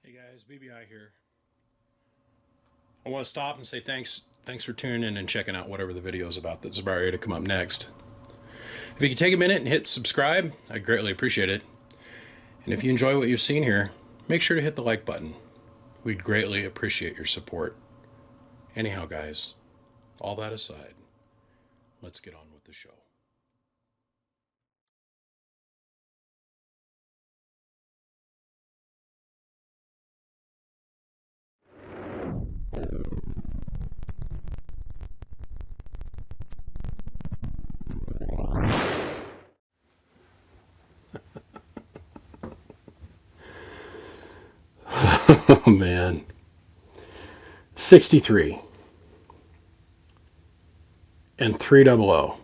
Hey guys, BBI here. I want to stop and say thanks for tuning in and checking out whatever the video is about that's about ready to come up next. If you could take a minute and hit subscribe, I'd greatly appreciate it. And if you enjoy what you've seen here, make sure to hit the like button. We'd greatly appreciate your support. Anyhow, guys, all that aside, let's get on with the show. Oh man. 63 and 3Double.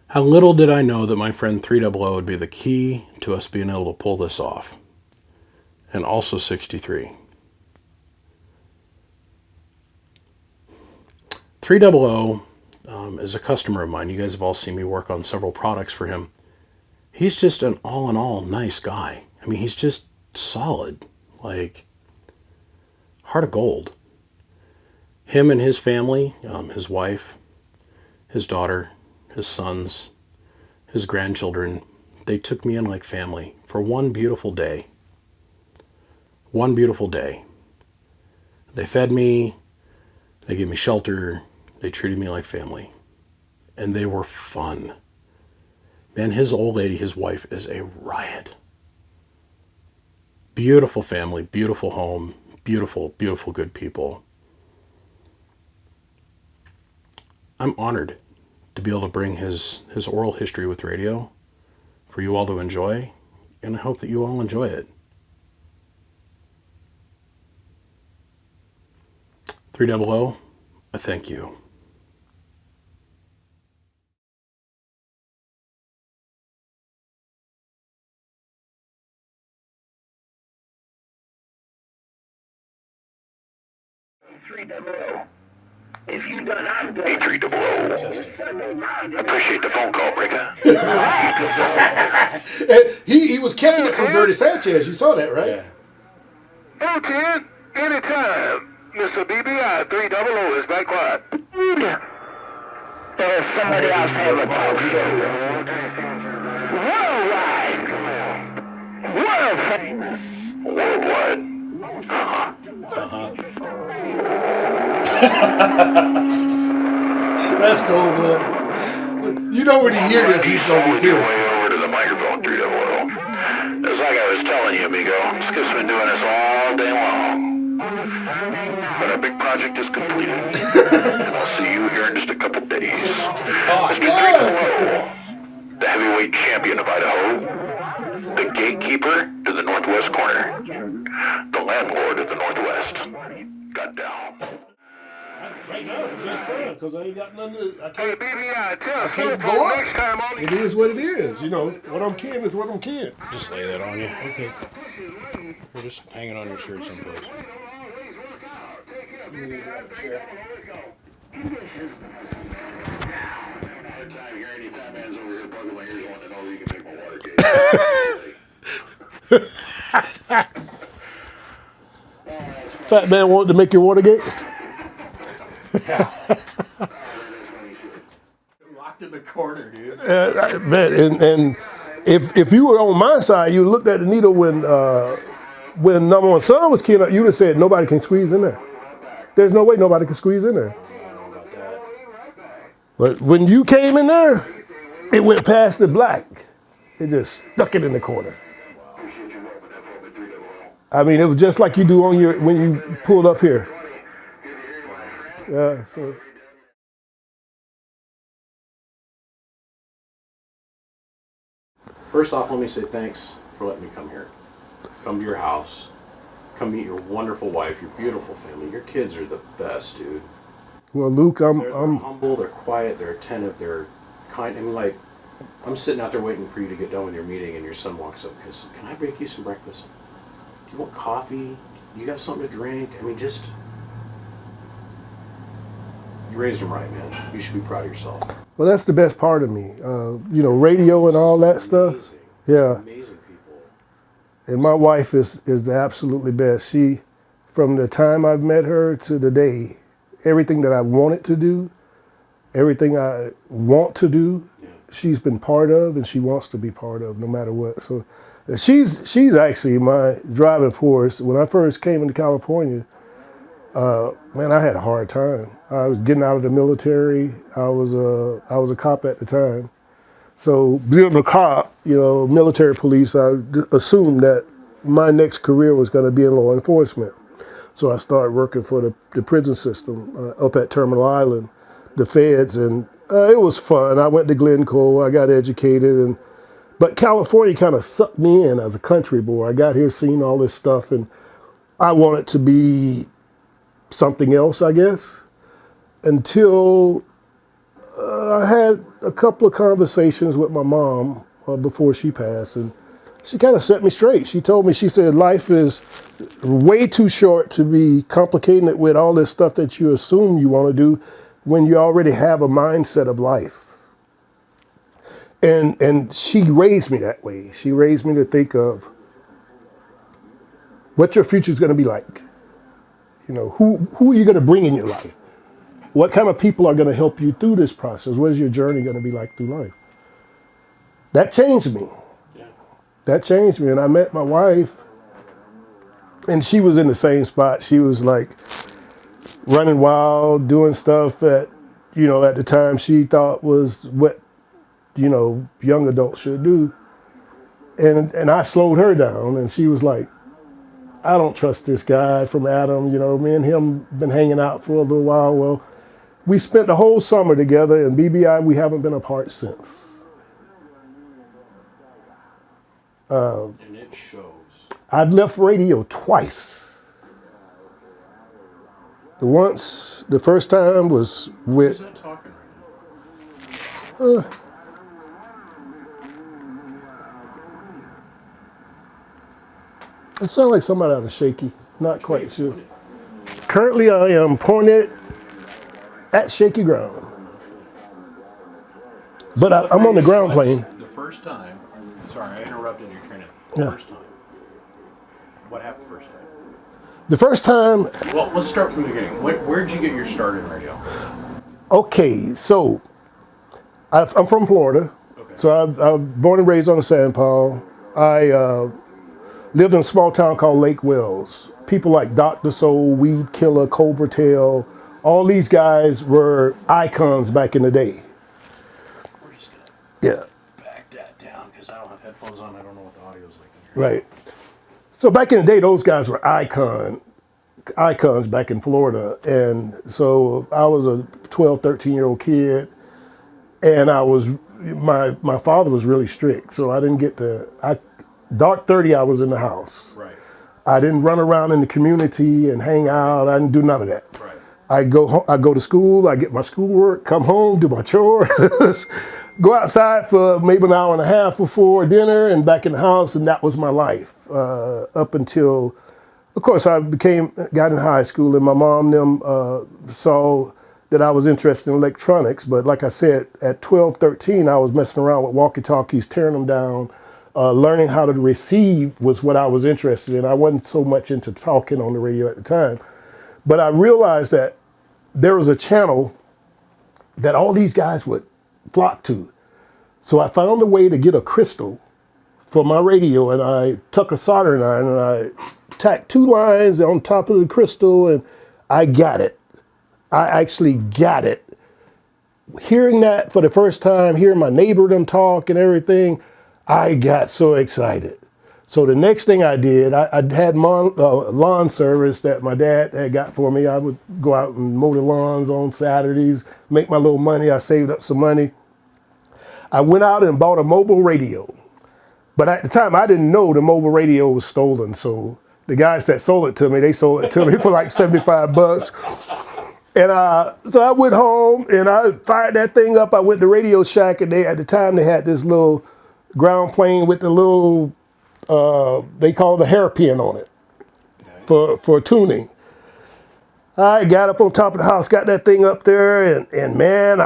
How little did I know that my friend 3Double would be the key to us being able to pull this off. And also 63. 3Double is a customer of mine. You guys have all seen me work on several products for him. He's just an all-in-all nice guy. I mean, he's just solid, like heart of gold. Him and his family, his wife, his daughter, his sons, his grandchildren, they took me in like family for one beautiful day. One beautiful day. They fed me, they gave me shelter, they treated me like family. And they were fun. Man, his old lady, his wife, is a riot. Beautiful family, beautiful home, beautiful, beautiful, good people. I'm honored to be able to bring his oral history with radio for you all to enjoy, and I hope that you all enjoy it. 3Double, I thank you. If you done, I'm done. Hey, 3Double. Appreciate the phone call, Bricka. he was catching it from Dirty Sanchez. You saw that, right? Yeah. Okay, anytime. Mr. BBI 3Double is back quiet. There's somebody else here with us. Worldwide. World famous. Worldwide. That's cool, but you know when you hear this, he's gonna be Your pissed. way over to the microphone, 3Double. It's like I was telling you, amigo. Skip's been doing this all day long. But our big project is completed. And I'll see you here in just a couple days. Mr. 3Double, the heavyweight champion of Idaho, the gatekeeper to the northwest corner, the landlord of the northwest. Got down. Right now, it's the best time because I ain't got nothing to. I Hey, can't. BBI, tell I can't Flip go on up. next time on It is what it is. You know what I'm kin is what I'm kin. Just lay that on you. Okay. Or just hang it on your shirt someplace. Fat man wanted to make your Watergate. Locked in the corner, dude. Man, and if you were on my side, you looked at the needle when number one son was keying up, you'd have said nobody can squeeze in there. There's no way nobody can squeeze in there. I don't know about that. But when you came in there, it went past the black. It just stuck it in the corner. I mean, it was just like you do on your when you pulled up here. Yeah. So. First off, let me say thanks for letting me come here. Come to your house. Come meet your wonderful wife, your beautiful family. Your kids are the best, dude. Well, Luke, They're humble, they're quiet, they're attentive, they're kind. I mean, like, I'm sitting out there waiting for you to get done with your meeting, and your son walks up because, can I bake you some breakfast? Do you want coffee? You got something to drink? I mean, just. You raised him right, man. You should be proud of yourself. Well, that's the best part of me. Radio and all that stuff. Amazing. Yeah. Amazing people. And my wife is the absolutely best. She, from the time I've met her to the day, everything that I wanted to do, everything I want to do, she's been part of, and she wants to be part of, no matter what. So she's actually my driving force. When I first came into California, man, I had a hard time. I was getting out of the military. I was a cop at the time. So being a cop, military police, I assumed that my next career was going to be in law enforcement. So I started working for the prison system up at Terminal Island, the feds, and it was fun. I went to Glencoe, I got educated, but California kind of sucked me in as a country boy. I got here seeing all this stuff, and I wanted to be something else, I guess, until I had a couple of conversations with my mom before she passed, and she kind of set me straight. She told me, she said, life is way too short to be complicating it with all this stuff that you assume you want to do when you already have a mindset of life. And she raised me that way. She raised me to think of what your future is going to be like. Who are you going to bring in your life? What kind of people are going to help you through this process? What is your journey going to be like through life? That changed me. That changed me. And I met my wife, and she was in the same spot. She was like running wild, doing stuff that, at the time she thought was what, young adults should do. And I slowed her down, and she was like, I don't trust this guy from Adam. Me and him been hanging out for a little while. Well, we spent the whole summer together, and BBI, we haven't been apart since. And it shows. I've left radio twice. The first time was with. Who's that talking right now? It sounds like somebody out of Shaky. Not quite sure. Currently, I am pointed at shaky ground. But I'm on the ground plane. The first time, sorry, I interrupted your training. Yeah. First time. What happened first time? The first time, Well, let's start from the beginning. Where'd you get your start in radio? okay, so I'm from Florida. Okay. So I was born and raised on the Sand Paul. I lived in a small town called Lake Wells. People like Dr. Soul, Weed Killer, Cobra Tail, all these guys were icons back in the day. We're just going to Yeah, back that down because I don't have headphones on. I don't know what the audio's like in here. right. So back in the day, those guys were icons back in Florida. And so I was a 12, 13-year-old kid, and my father was really strict. So I didn't get dark 30, I was in the house. Right. I didn't run around in the community and hang out. I didn't do none of that. Right. I go to school, I get my schoolwork, come home, do my chores, go outside for maybe an hour and a half before dinner, and back in the house, and that was my life up until, of course, I got in high school, and my mom saw that I was interested in electronics. But like I said, at 12, 13, I was messing around with walkie-talkies, tearing them down. Learning how to receive was what I was interested in. I wasn't so much into talking on the radio at the time. But I realized that there was a channel that all these guys would flock to. So I found a way to get a crystal for my radio, and I took a soldering iron and I tacked 2 lines on top of the crystal, and I got it. I actually got it. Hearing that for the first time, hearing my neighbor them talk and everything, I got so excited. So the next thing I did, I had lawn service that my dad had got for me. I would go out and mow the lawns on Saturdays, make my little money. I saved up some money. I went out and bought a mobile radio. But at the time, I didn't know the mobile radio was stolen. So the guys that sold it to me, they sold it to me for like $75. And so I went home and I fired that thing up. I went to Radio Shack, and at the time they had this little ground plane with the little, they call it a hairpin on it for tuning. I got up on top of the house, got that thing up there, and man,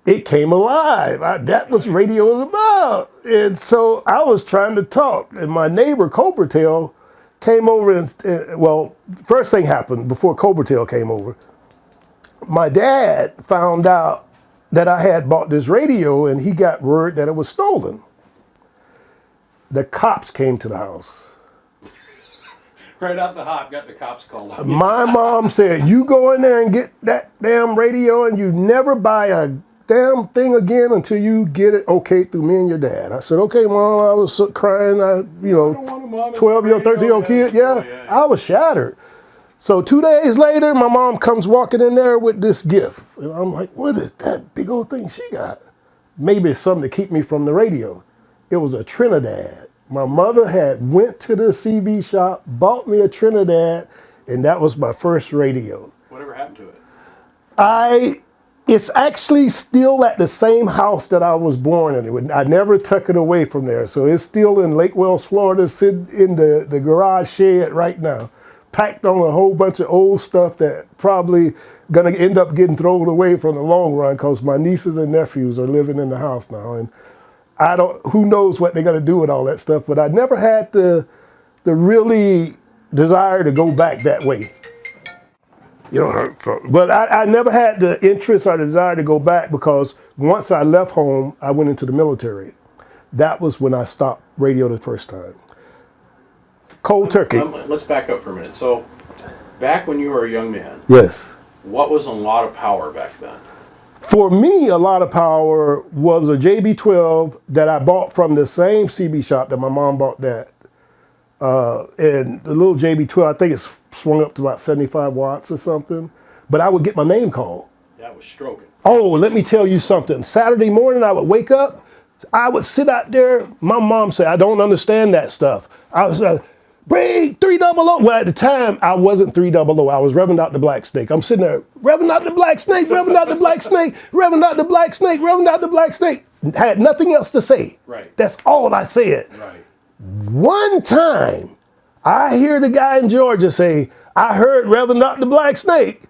it came alive. That was radio was about. And so I was trying to talk, and my neighbor Cobra Tail came over and well, first thing happened before Cobra Tail came over. My dad found out that I had bought this radio, and he got word that it was stolen. The cops came to the house. Right out the hop, got the cops called up. My mom said, "You go in there and get that damn radio, and you never buy a damn thing again until you get it okay through me and your dad." I said, "Okay, Mom." I was crying. 12-year-old, 13-year-old kid. Yeah, I was shattered. So 2 days later, my mom comes walking in there with this gift. And I'm like, what is that big old thing she got? Maybe it's something to keep me from the radio. It was a Trinidad. My mother had went to the CB shop, bought me a Trinidad, and that was my first radio. Whatever happened to it? It's actually still at the same house that I was born in. I never took it away from there. So it's still in Lake Wells, Florida, sitting in the garage shed right now. Packed on a whole bunch of old stuff that probably gonna end up getting thrown away from the long run because my nieces and nephews are living in the house now. And who knows what they're gonna do with all that stuff, but I never had the really desire to go back that way. But I never had the interest or desire to go back because once I left home, I went into the military. That was when I stopped radio the first time. Cold turkey. Let's back up for a minute. So, back when you were a young man, Yes. what was a lot of power back then? For me, a lot of power was a JB12 that I bought from the same CB shop that my mom bought that. And the little JB12, I think it's swung up to about 75 watts or something. But I would get my name called. That was stroking. Oh, let me tell you something. Saturday morning, I would wake up. I would sit out there. My mom said, "I don't understand that stuff." I was like, "Bring 3Double. Well, at the time, I wasn't 3Double. I was Reverend Dr. Black Snake. I'm sitting there, Reverend Dr. Black Snake, Reverend Dr. Black Snake, Reverend Dr. Black Snake, Reverend Dr. Black Snake. Had nothing else to say. Right. That's all I said. Right. One time, I hear the guy in Georgia say, "I heard Reverend Dr. Black Snake."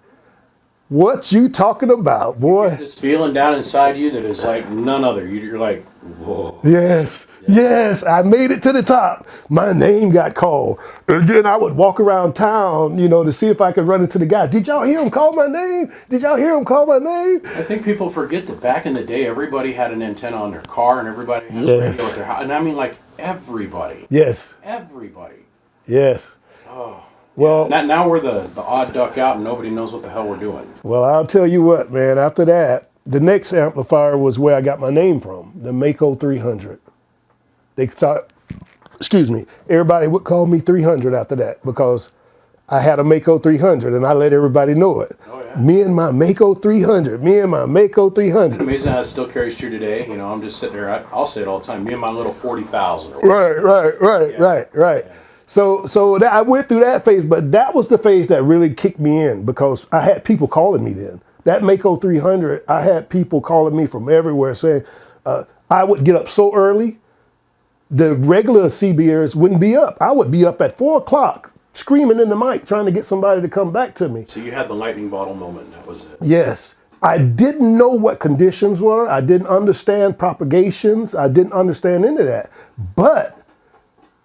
What you talking about, boy? This feeling down inside you that is like none other. You're like, whoa. Yes, yes, I made it to the top. My name got called. And then I would walk around town, to see if I could run into the guy. Did y'all hear him call my name? Did y'all hear him call my name? I think people forget that back in the day, everybody had an antenna on their car and everybody had a radio at their house. And I mean, like, everybody. Yes, Everybody. yes. Well, Now we're the odd duck out and nobody knows what the hell we're doing. well, I'll tell you what, man. After that, the next amplifier was where I got my name from, the Mako 300. They thought, everybody would call me 300 after that because I had a Mako 300 and I let everybody know it. Oh, yeah. Me and my Mako 300, me and my Mako 300. Amazing how it still carries true today. I'm just sitting there. I'll say it all the time. Me and my little 40,000. Right. Yeah. So I went through that phase, but that was the phase that really kicked me in because I had people calling me then. That Mako 300, I had people calling me from everywhere saying, I would get up so early, the regular CBers wouldn't be up. I would be up at 4 o'clock screaming in the mic trying to get somebody to come back to me. So you had the lightning bottle moment. That was it. Yes. I didn't know what conditions were. I didn't understand propagations. I didn't understand any of that. But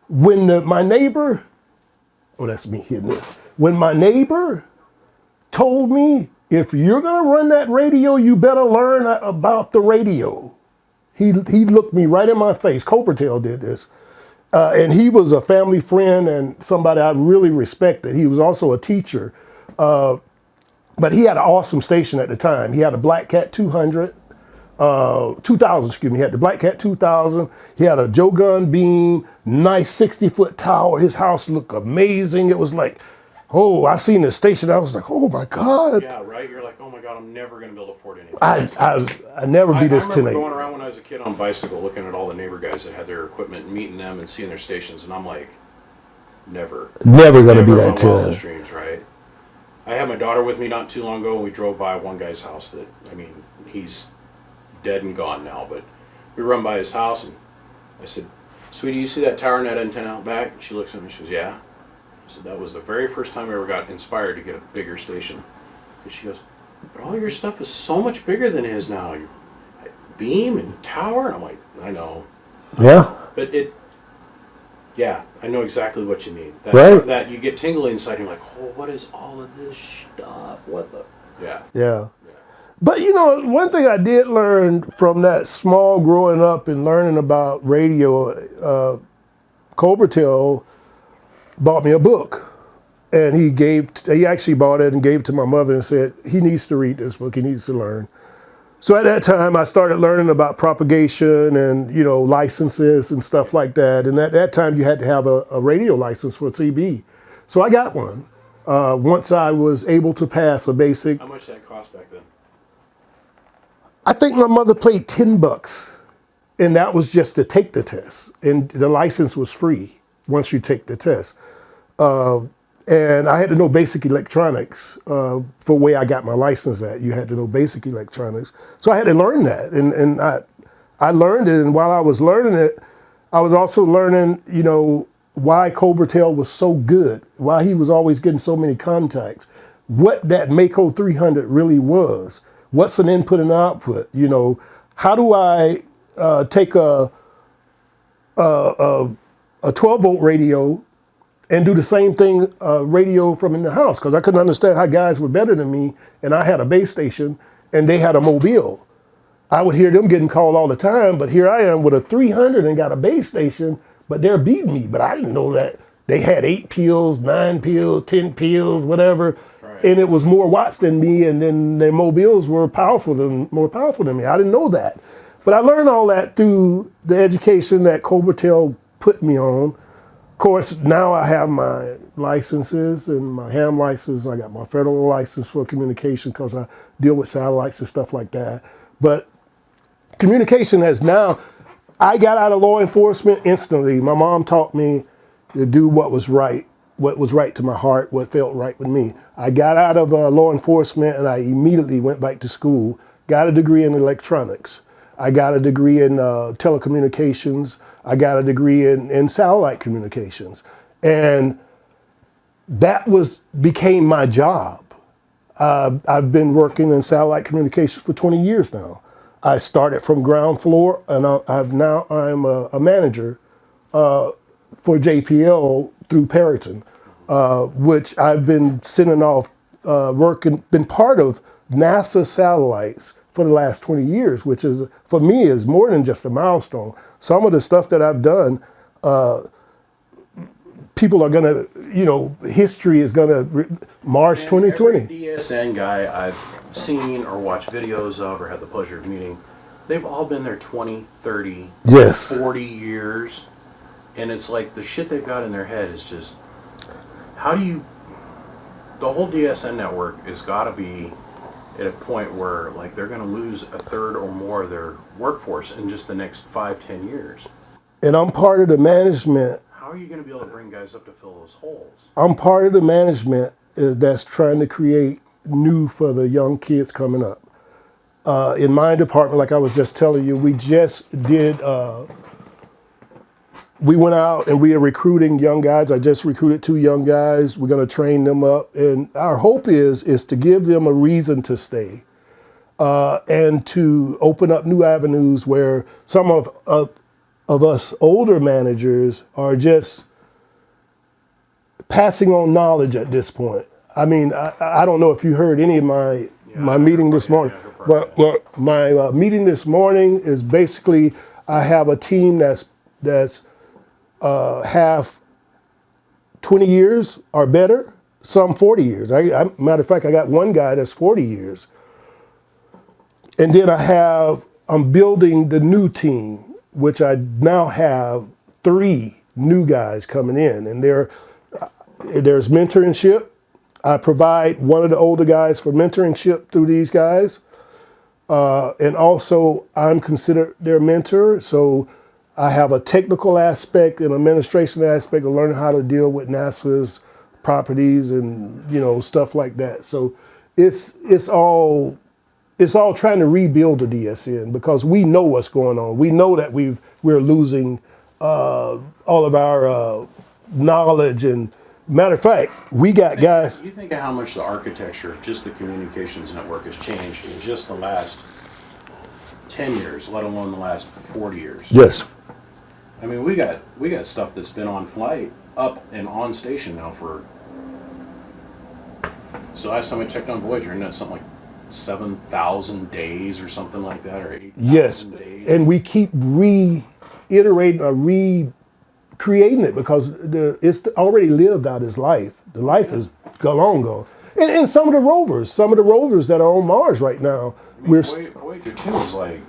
when my neighbor, that's me hitting this. When my neighbor told me, if you're gonna run that radio, you better learn about the radio. He looked me right in my face. Cobra Tail did this. And he was a family friend and somebody I really respected. He was also a teacher. But he had an awesome station at the time. He had a Black Cat 2000, He had the Black Cat 2000. He had a Joe Gun beam, nice 60-foot tower. His house looked amazing. It was like, oh, I seen the station. I was like, oh my God. Yeah, right. You're like, oh my God, I'm never gonna be able to afford anything. I never be this I remember tonight. going around when I was a kid on bicycle, looking at all the neighbor guys that had their equipment, and meeting them and seeing their stations, and I'm like, never Never be on that Wild tonight. Streams, right? I had my daughter with me not too long ago, and we drove by one guy's house that, he's dead and gone now, but we run by his house, and I said, sweetie, you see that tower and that antenna out back? And she looks at me, she goes, yeah. I said, that was the very first time I ever got inspired to get a bigger station. And she goes, but all your stuff is so much bigger than his now. beam and tower, and I'm like, I know, Yeah. but yeah, I know exactly what you mean. Right. That you get tingling inside. You're like, oh, what is all of this stuff? What the? Yeah. Yeah. But you know, one thing I did learn from that small growing up and learning about radio, Cobertel bought me a book, and he actually bought it and gave it to my mother and said he needs to read this book. He needs to learn. So at that time, I started learning about propagation and licenses and stuff like that. And at that time, you had to have a radio license for CB. So I got one once I was able to pass a basic. How much did that cost back then? I think my mother paid $10, and that was just to take the test. And the license was free once you take the test. And I had to know basic electronics for where I got my license at. You had to know basic electronics. So I had to learn that. And I learned it. And while I was learning it, I was also learning, why Cobertel was so good, why he was always getting so many contacts, what that Mako 300 really was, what's an input and output, how do I take a 12-volt radio and do the same thing radio from in the house, because I couldn't understand how guys were better than me, and I had a base station and they had a mobile. I would hear them getting called all the time, but here I am with a 300 and got a base station, but they're beating me. But I didn't know that they had 8 peals, 9 peals, 10 peals, whatever, right. And it was more watts than me, and then their mobiles were more powerful than me. I didn't know that. But I learned all that through the education that Cobertel put me on. Of course, now I have my licenses and my ham license. I got my federal license for communication because I deal with satellites and stuff like that. But communication I got out of law enforcement instantly. My mom taught me to do what was right to my heart, what felt right with me. I got out of law enforcement and I immediately went back to school, got a degree in electronics. I got a degree in telecommunications. I got a degree in satellite communications. And that became my job. I've been working in satellite communications for 20 years now. I started from ground floor, and I'm a manager for JPL through Periton, which I've been sending off been part of NASA satellites for the last 20 years, which is, for me, is more than just a milestone. Some of the stuff that I've done, people are gonna, history is gonna, March 2020. Every DSN guy I've seen or watched videos of or had the pleasure of meeting, they've all been there 20, 30, yes, 40 years. And it's like the shit they've got in their head is just, the whole DSN network has got to be at a point where like they're going to lose a third or more of their workforce in just the next 5-10 years. And I'm part of the management. How are you going to be able to bring guys up to fill those holes? I'm part of the management that's trying to create new for the young kids coming up. In my department, like I was just telling you, we just did, we went out and we are recruiting young guys. I just recruited 2 young guys. We're going to train them up. And our hope is to give them a reason to stay and to open up new avenues where some of us older managers are just passing on knowledge at this point. I mean, I don't know if you heard any of my meeting this morning, but my meeting this morning is basically I have a team that's half 20 years or better, some 40 years. Matter of fact, I got one guy that's 40 years. And then I'm building the new team, which I now have 3 new guys coming in. And there's mentorship. I provide one of the older guys for mentorship through these guys. And also I'm considered their mentor. So I have a technical aspect and administration aspect of learning how to deal with NASA's properties and stuff like that. So it's all trying to rebuild the DSN because we know what's going on. We know that we're losing all of our knowledge, and matter of fact, we got guys. You think of how much the architecture of just the communications network has changed in just the last 10 years, let alone the last 40 years. Yes. I mean, we got stuff that's been on flight up and on station now for. So last time I checked on Voyager, and that's something like 7,000 days or something like that, or 8,000 Yes. days. And we keep reiterating or recreating it because it's already lived out its life. The life is long gone. And some of the rovers that are on Mars right now, I mean, Voyager 2 is like,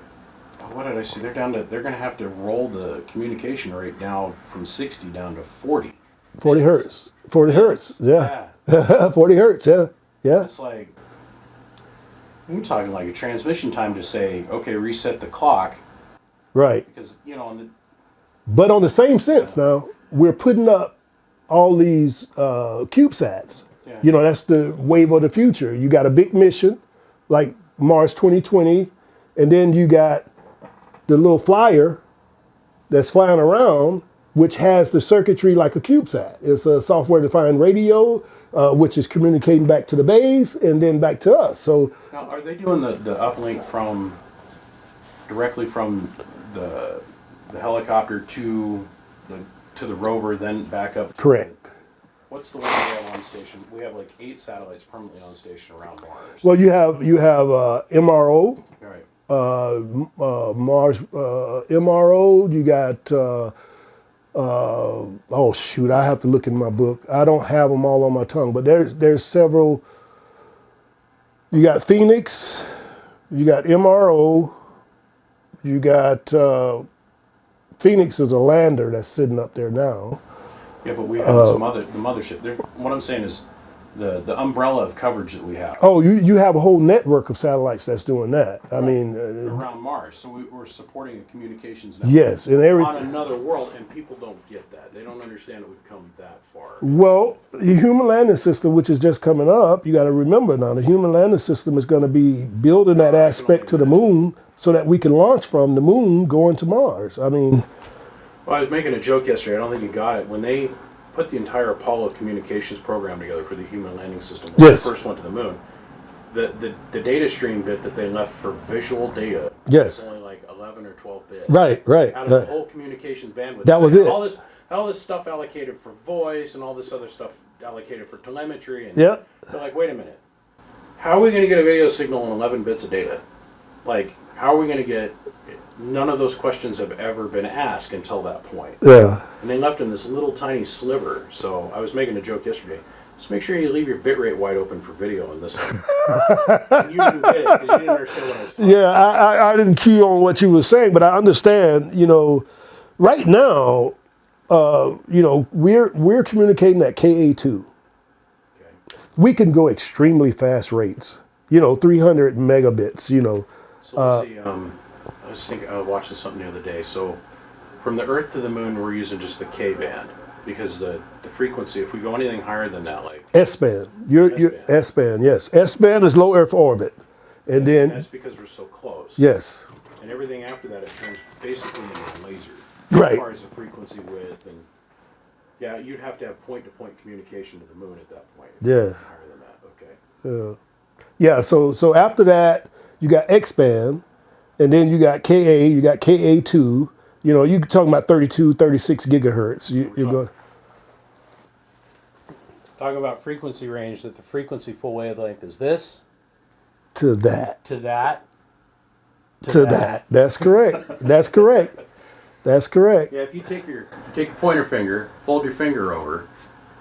what did I see? They're going to have to roll the communication rate down from 60 down to 40. 40 hertz. 40 hertz. Yeah. 40 hertz. Yeah. Yeah. It's like, we're talking like a transmission time to say, okay, reset the clock. Right. Because, you know, But on the same sense now, we're putting up all these CubeSats. Yeah. You know, that's the wave of the future. You got a big mission like Mars 2020, and then you got the little flyer that's flying around, which has the circuitry like a CubeSat. It's a software-defined radio, which is communicating back to the base and then back to us. So now, are they doing the uplink directly from the helicopter to the rover, then back up? correct. What's the one we have on station? We have like 8 satellites permanently on station around Mars. Well, you have MRO, Right. Mars MRO. You got oh shoot, I have to look in my book. I don't have them all on my tongue, but there's several. You got Phoenix, you got MRO, you got Phoenix is a lander that's sitting up there now. Yeah, but we have some other the mothership. What I'm saying is the umbrella of coverage that we have Oh, you have a whole network of satellites that's doing that. I mean, around Mars. So we're supporting a communications network yes, and on another world, and people don't get that. They don't understand that we've come that far. Well, the human landing system, which is just coming up, you got to remember now, the human landing system is going to be building that aspect to the moon so that we can launch from the moon going to Mars. I mean, Well, I was making a joke yesterday. I don't think you got it. When they put the entire Apollo communications program together for the human landing system, when Yes. they first went to the moon, the data stream bit that they left for visual data Yes. was only like 11 or 12 bits. right. Out of the whole communications bandwidth. That was They it. had all this stuff allocated for voice and all this other stuff allocated for telemetry. And Yep. they're like, wait a minute. How are we going to get a video signal on 11 bits of data? Like, how are we going to get... None of those questions have ever been asked until that point. Yeah. And they left in this little tiny sliver. So I was making a joke yesterday. Just make sure you leave your bitrate wide open for video in this one. And you didn't get it because you didn't understand what I was talking about. Yeah, I didn't key on what you were saying, but I understand, you know, right now, you know, we're communicating at KA2. Okay. We can go extremely fast rates, you know, 300 megabits, you know. So let's see. I was thinking, I was watching something the other day. So from the Earth to the Moon, we're using just the K band because the frequency, if we go anything higher than that, like S-band. You're S-band, yes. S-band is low Earth orbit. And then, that's because we're so close. yes. And everything after that, it turns basically into laser. Right. As far as the frequency width and yeah, you'd have to have point-to-point communication to the moon at that point. If Yeah. you're higher than that. Okay. Yeah, so after that, you got X-band, and then you got KA, you got KA2. You know, you're talking about 32, 36 gigahertz. You go. Talking about frequency range, that the frequency full wavelength is this To that. to that To that. That's correct. That's correct. That's correct. Yeah, if you take your pointer finger, fold your finger over,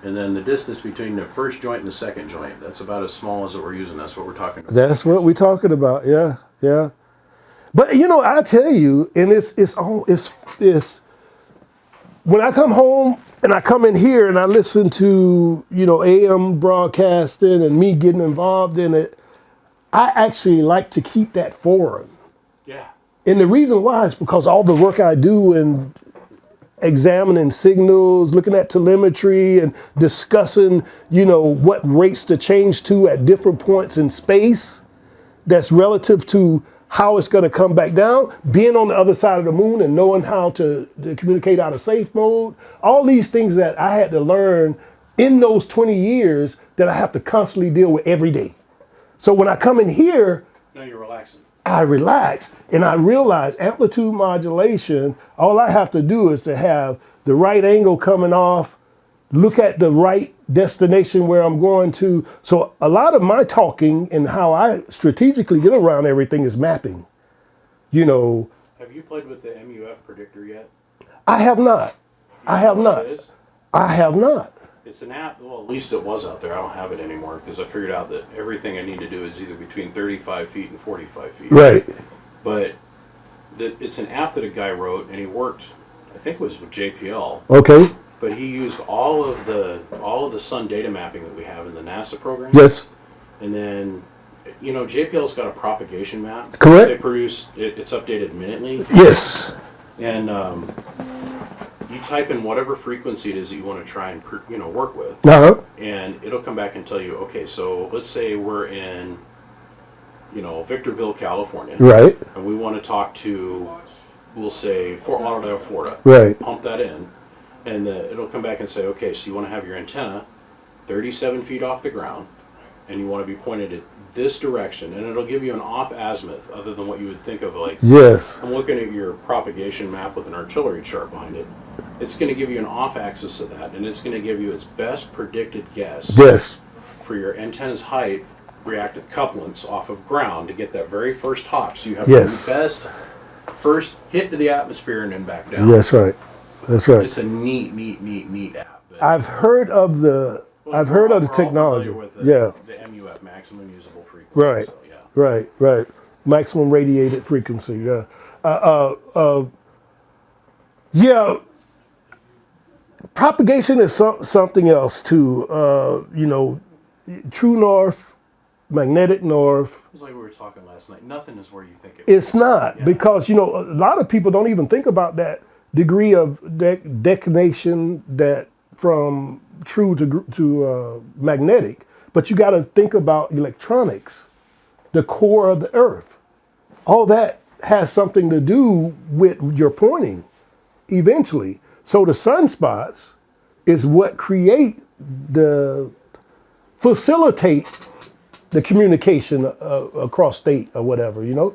and then the distance between the first joint and the second joint, that's about as small as what we're using. That's what we're talking about. That's what we're talking about. Yeah, yeah. But you know, I tell you, and it's when I come home and I come in here and I listen to, you know, AM broadcasting and me getting involved in it, I actually like to keep that foreign. Yeah. And the reason why is because all the work I do in examining signals, looking at telemetry and discussing, you know, what rates to change to at different points in space that's relative to how it's going to come back down, being on the other side of the moon and knowing how to communicate out of safe mode, all these things that I had to learn in those 20 years that I have to constantly deal with every day. So when I come in here, No, you're relaxing. I relax and I realize amplitude modulation, all I have to do is to have the right angle coming off, look at the right destination where I'm going to. So a lot of my talking and how I strategically get around everything is mapping. You know, Have you played with the MUF predictor yet? I have not. I have What not. it is? I have not. It's an app. Well, at least it was out there. I don't have it anymore because I figured out that everything I need to do is either between 35 feet and 45 feet. Right. But it's an app that a guy wrote, and he worked, I think it was with JPL, Okay. but he used all of the sun data mapping that we have in the NASA program. Yes. And then, you know, JPL's got a propagation map. Correct. They produce it's updated minutely, Yes. and you type in whatever frequency it is that you want to try and work with, Uh-huh. and it'll come back and tell you, okay, so let's say we're in, Victorville, California, Right. and we want to talk to, we'll say, Fort Lauderdale, Florida. Right. Pump that in, and it'll come back and say, okay, so you want to have your antenna 37 feet off the ground, and you want to be pointed at this direction, and it'll give you an off azimuth other than what you would think of, like, Yes. I'm looking at your propagation map with an artillery chart behind it. It's going to give you an off axis of that, and it's going to give you its best predicted guess Yes. for your antenna's height, reactive couplants off of ground to get that very first hop. So you have Yes. the best first hit to the atmosphere and then back down. That's right. That's right. It's a neat app. But I've heard of the we're all technology. familiar with Yeah. the MUF, maximum usable frequency. Right. So, yeah. Right. Maximum radiated frequency. Yeah. Yeah. Propagation is something else too. True north, magnetic north. It's like we were talking last night. Nothing is where you think it It's not Yeah. because a lot of people don't even think about that degree of declination that from true to magnetic. But you got to think about electronics, the core of the Earth. All that has something to do with your pointing eventually. So the sunspots is what facilitate the communication across state or whatever, All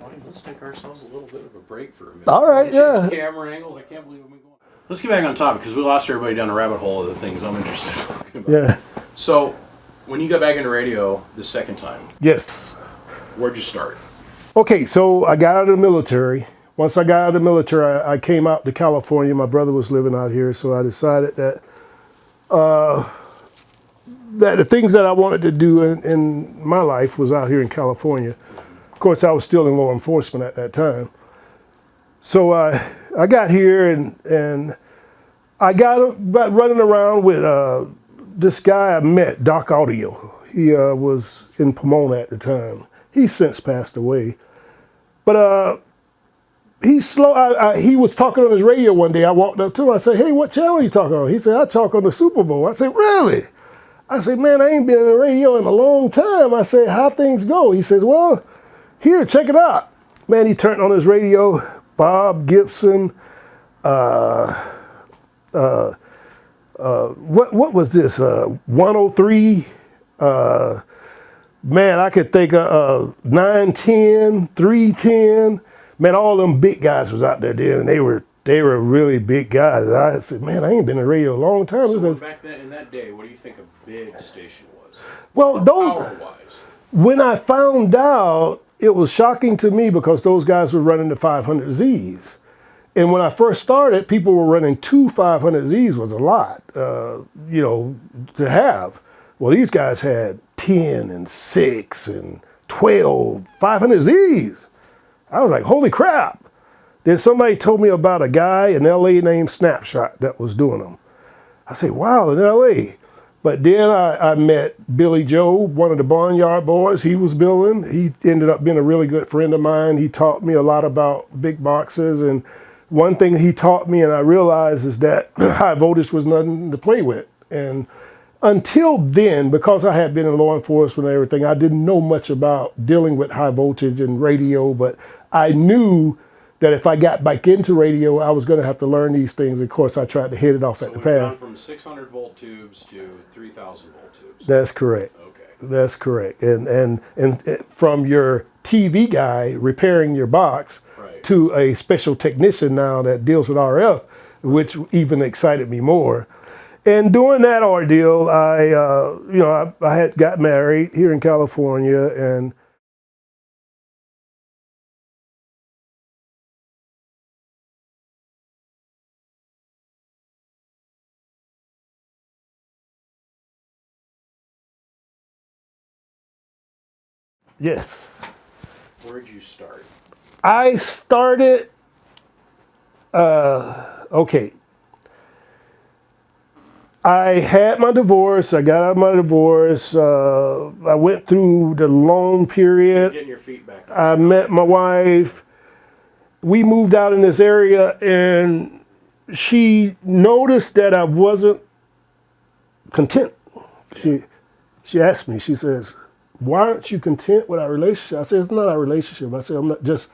right, let's take ourselves a little bit of a break for a minute. All right, Change yeah. Camera angles. I can't believe we've been going. Let's get back on topic because we lost everybody down the rabbit hole of the things I'm interested in talking about. Yeah. So, when you got back into radio the second time, Yes. where'd you start? Okay, so I got out of the military. Once I got out of the military, I came out to California. My brother was living out here, so I decided that that the things that I wanted to do in my life was out here in California. Of course, I was still in law enforcement at that time. So I got here and I got running around with this guy I met, Doc Audio. He was in Pomona at the time. He's since passed away. But he's slow. He was talking on his radio one day. I walked up to him. I said, "Hey, what channel are you talking on?" He said, "I talk on the Super Bowl." I said, "Really?" I said, "Man, I ain't been in the radio in a long time." I said, "How things go?" He says, "Well, here, check it out." Man, he turned on his radio. Bob Gibson. What was this? 103. Man, I could think of 910, 310. Man, all them big guys was out there then, and they were really big guys. I said, "Man, I ain't been in radio a long time." So back then, in that day, what do you think a big station was? Well, those Power-wise. when I found out, it was shocking to me because those guys were running the 500Zs. And when I first started, people were running 2 500Zs was a lot, to have. Well, these guys had 10 and 6 and 12 500Zs. I was like, holy crap. Then somebody told me about a guy in LA named Snapshot that was doing them. I said, wow, in LA. But then I met Billy Joe, one of the Barnyard Boys. He was building. He ended up being a really good friend of mine. He taught me a lot about big boxes. And one thing he taught me, and I realized, is that high voltage was nothing to play with. And until then, because I had been in law enforcement and everything, I didn't know much about dealing with high voltage and radio, but I knew that if I got back into radio, I was going to have to learn these things. Of course, I tried to hit it off at the we've gone path. from 600 volt tubes to 3,000 volt tubes. That's correct. Okay. That's correct. And from your TV guy repairing your box Right. to a special technician now that deals with RF, which even excited me more. And during that ordeal, I had got married here in California, and yes, Where'd you start? I started. Okay, I had my divorce. I got out of my divorce. I went through the loan period. Getting your feet back. I met my wife. We moved out in this area, and she noticed that I wasn't content. She asked me, she says, "Why aren't you content with our relationship?" I said, "It's not our relationship." I said, "I'm not just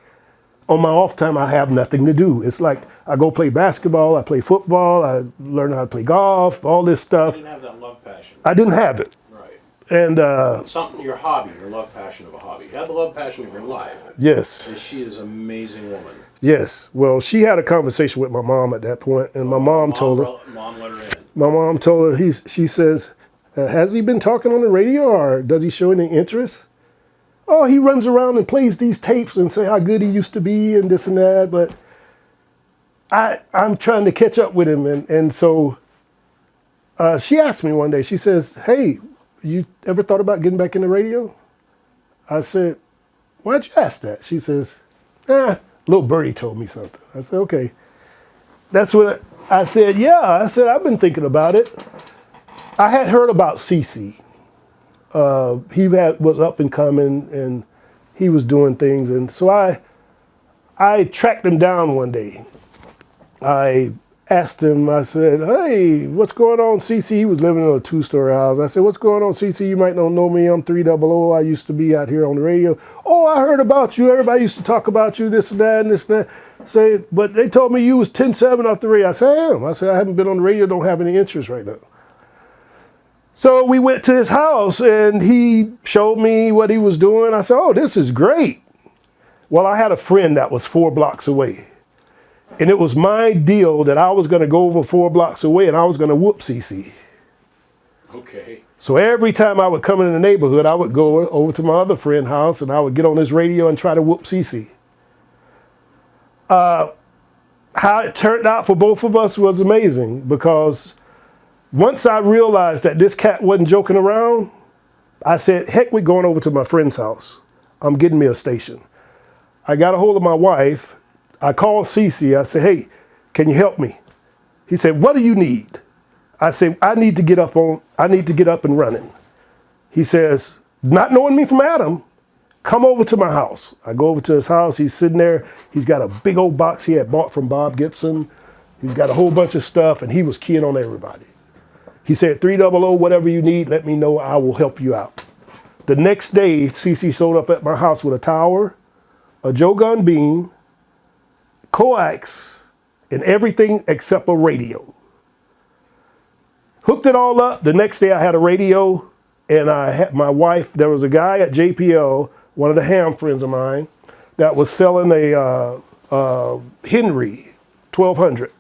on my off time, I have nothing to do. It's like I go play basketball, I play football, I learn how to play golf, all this stuff." You didn't have that love passion. I didn't have it. Right. And Something, your hobby, your love passion of a hobby. You had the love passion of your life. yes, And she is an amazing woman. yes. Well, she had a conversation with my mom at that point, and my mom told her, Mom let her in. my mom told her, she says, "Has he been talking on the radio, or does he show any interest?" "Oh, he runs around and plays these tapes and say how good he used to be and this and that, but I'm trying to catch up with him." And so she asked me one day, she says, "Hey, you ever thought about getting back in the radio?" I said, "Why'd you ask that?" She says, "Little birdie told me something." I said, "Okay." That's what I said. "Yeah," I said, "I've been thinking about it." I had heard about CC. He was up and coming, and he was doing things, and so I tracked him down one day. I asked him, I said, "Hey, what's going on, CC?" He was living in a 2-story house. I said, "What's going on, CC? You might not know me. I'm 3Double. I used to be out here on the radio." "Oh, I heard about you. Everybody used to talk about you, this and that, and this and that." Say, "But they told me you was 10-7 off the radio." I said, "I am." I said, "I haven't been on the radio, don't have any interest right now." So we went to his house, and he showed me what he was doing. I said, "Oh, this is great." Well, I had a friend that was 4 blocks away. And it was my deal that I was going to go over 4 blocks away, and I was going to whoop CC. Okay. So every time I would come in the neighborhood, I would go over to my other friend's house, and I would get on his radio and try to whoop CC. How it turned out for both of us was amazing, because once I realized that this cat wasn't joking around, I said, "Heck, we're going over to my friend's house. I'm getting me a station." I got a hold of my wife. I called CC. I said, "Hey, can you help me?" He said, "What do you need?" I said, I need to get up and running." He says, not knowing me from Adam, "Come over to my house." I go over to his house. He's sitting there. He's got a big old box he had bought from Bob Gibson. He's got a whole bunch of stuff, and he was keying on everybody. He said, 300, whatever you need, let me know. I will help you out. The next day, CC showed up at my house with a tower, a Joe gun beam, coax, and everything except a radio. Hooked it all up. The next day I had a radio, and I had my wife. There was a guy at JPL, one of the ham friends of mine, that was selling a Henry 1200.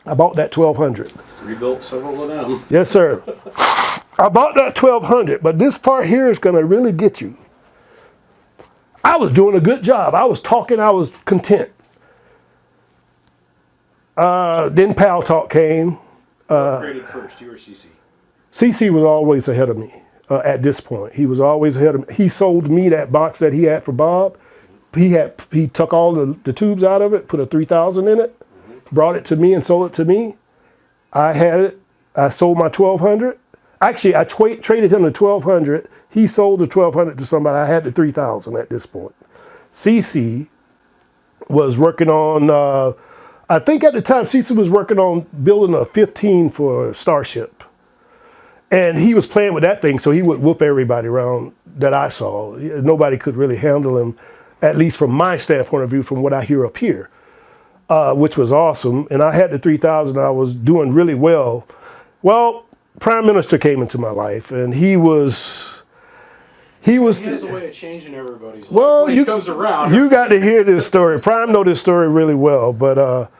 I bought that 1200. Rebuilt several of them. Yes, sir. I bought that 1200, but this part here is going to really get you. I was doing a good job. I was talking. I was content. Then Pal Talk came. Upgraded first, you or CC? CC was always ahead of me at this point. He was always ahead of me. He sold me that box that he had for Bob. He took all the tubes out of it, put a 3000 in it, brought it to me and sold it to me. I had it. I sold my 1200. Actually, I traded him the 1200. He sold the 1200 to somebody. I had the 3000 at this point. CC was working on, I think at the time, CC was working on building a 15 for Starship. And he was playing with that thing, so he would whoop everybody around that I saw. Nobody could really handle him, at least from my standpoint of view, from what I hear up here, which was awesome. And I had the 3000. I was doing really well. Well, Prime Minister came into my life, and he was He was. He has a way of changing everybody's life. Well, When he comes around. You got to hear this story. Prime know this story really well, but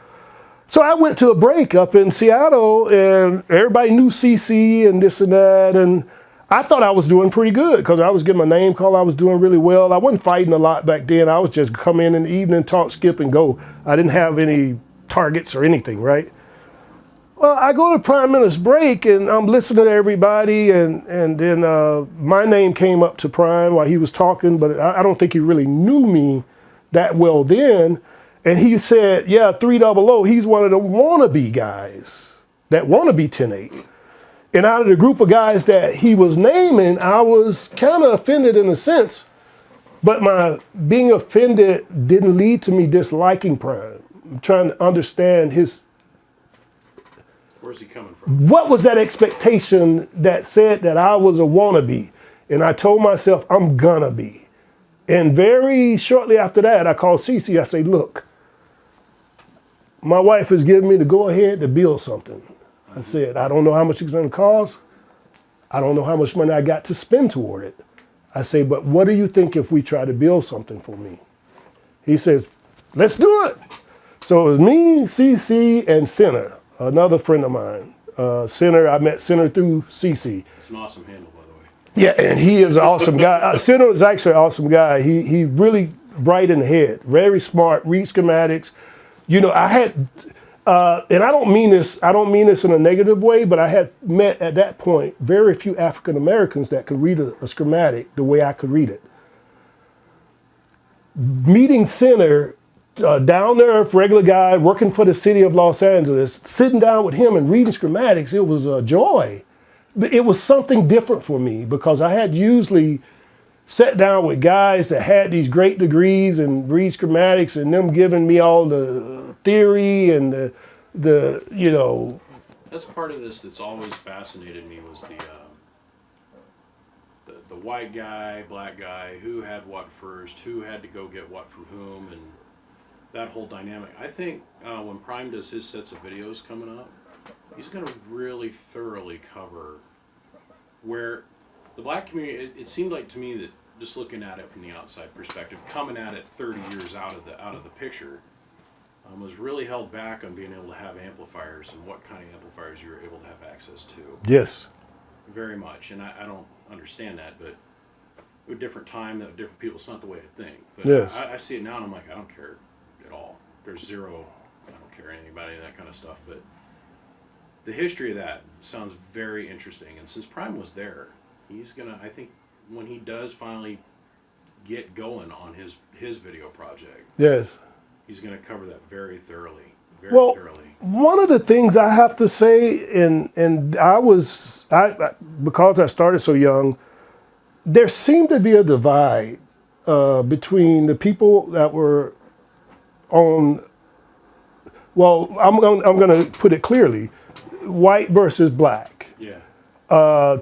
so I went to a break up in Seattle, and everybody knew CC and this and that, and I thought I was doing pretty good because I was getting my name called. I was doing really well. I wasn't fighting a lot back then. I was just come in the evening, talk, skip, and go. I didn't have any targets or anything, right? Well, I go to Prime Minister's break, and I'm listening to everybody, and then my name came up to Prime while he was talking, but I don't think he really knew me that well then. And he said, yeah, 3Double, he's one of the wannabe guys that want to be 10-8. And out of the group of guys that he was naming, I was kind of offended in a sense, but my being offended didn't lead to me disliking Prime. I'm trying to understand Where's he coming from? what was that expectation that said that I was a wannabe? And I told myself, I'm gonna be. And very shortly after that, I called Cece. I say, look, my wife has given me the go ahead to build something. I said, I don't know how much it's gonna cost. I don't know how much money I got to spend toward it. I say, but what do you think if we try to build something for me? He says, let's do it. So it was me, CC, and Sinner, another friend of mine. Sinner, I met Sinner through CC. It's an awesome handle, by the way. Yeah, and he is an awesome guy. Sinner is actually an awesome guy. He really bright in the head, very smart, read schematics. You know, I had, and I don't mean this in a negative way, but I had met at that point very few African Americans that could read a schematic the way I could read it. Meeting Sinner, down to earth, regular guy, working for the city of Los Angeles, sitting down with him and reading schematics, it was a joy. It was something different for me because I had usually sat down with guys that had these great degrees and read schematics and them giving me all the theory and the you know. That's part of this that's always fascinated me was the white guy, black guy, who had what first, who had to go get what from whom, and that whole dynamic. I think when Prime does his sets of videos coming up, he's going to really thoroughly cover where the black community, it seemed like to me that just looking at it from the outside perspective, coming at it 30 years out of the picture, was really held back on being able to have amplifiers and what kind of amplifiers you were able to have access to. Yes. Very much, and I don't understand that, but at a different time, that different people, it's not the way I think. But Yes. I see it now, and I'm like, I don't care at all. There's zero, I don't care anything about any of that kind of stuff, but the history of that sounds very interesting, and since Prime was there, he's gonna, I think, when he does finally get going on his video project, Yes. he's gonna cover that very thoroughly. Well, one of the things I have to say, and because I started so young, there seemed to be a divide between the people that were on. Well, I'm going to put it clearly: white versus black. Yeah.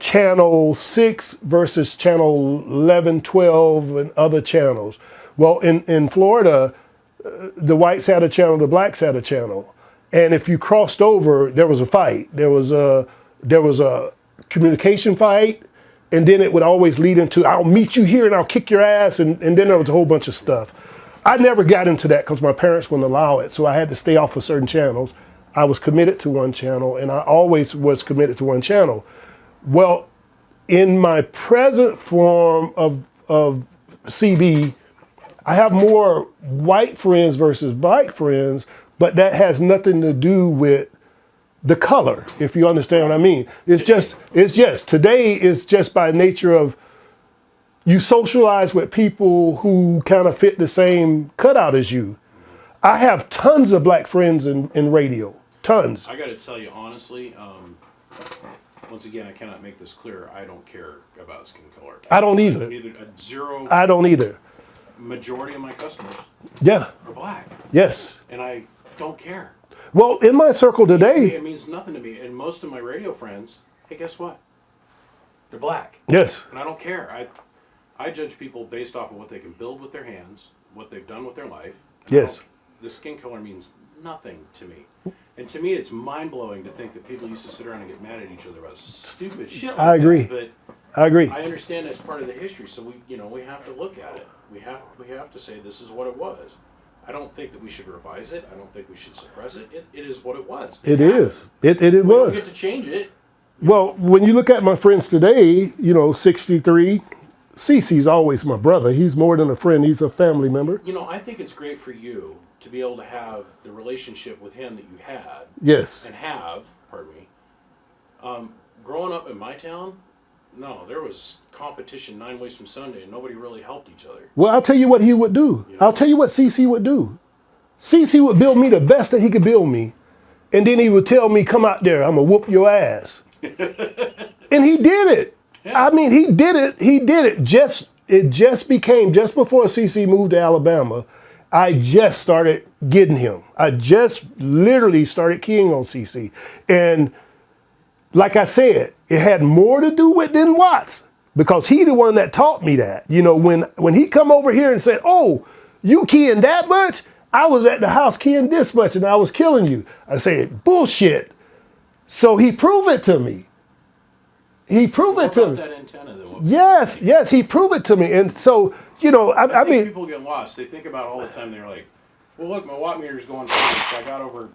Channel 6 versus channel 11, 12, and other channels. Well, in Florida, the whites had a channel, the blacks had a channel, and if you crossed over, there was a fight. There was a communication fight, and then it would always lead into, I'll meet you here and I'll kick your ass, and then there was a whole bunch of stuff. I never got into that because my parents wouldn't allow it, so I had to stay off of certain channels. I was committed to one channel, and I always was committed to one channel. Well, in my present form of CB, I have more white friends versus black friends, but that has nothing to do with the color, if you understand what I mean. It's just today it's just by nature of you socialize with people who kind of fit the same cutout as you. I have tons of black friends in radio, tons. I got to tell you honestly, once again, I cannot make this clear. I don't care about skin color. I don't either. Zero. I don't either. Majority of my customers Yeah. are black, Yes. and I don't care. Well, in my circle today, It means nothing to me. And most of my radio friends, hey, guess what? They're black, yes. and I don't care. I judge people based off of what they can build with their hands, what they've done with their life. Yes. The skin color means nothing to me. And to me, it's mind-blowing to think that people used to sit around and get mad at each other about stupid shit like I agree. that. But I agree. I understand that's part of the history, so we have to look at it. We have to say this is what it was. I don't think that we should revise it. I don't think we should suppress it. It is what it was. It is. It We don't was. get to change it. Well, when you look at my friends today, 63, Cece's always my brother. He's more than a friend. He's a family member. I think it's great for you to be able to have the relationship with him that you had Yes. and have. Pardon me. Growing up in my town, no, there was competition 9 ways from Sunday, and nobody really helped each other. Well, I'll tell you what he would do. I'll tell you what Cece would do. Cece would build me the best that he could build me. And then he would tell me, come out there, I'm going to whoop your ass. And he did it. Yeah. I mean, he did it. He did it. It just became, just before Cece moved to Alabama, I just started getting him. I just literally started keying on Cece. And like I said, it had more to do with than Watts, because he the one that taught me that. When he come over here and said, oh, you keying that much? I was at the house keying this much and I was killing you. I said, bullshit. So he proved it to me. He proved it to me. That antenna, then Yes, he proved it to me. And so, I think mean, people get lost. They think about it all the time. They're like, well, look, my watt meter's going fast. So I got over,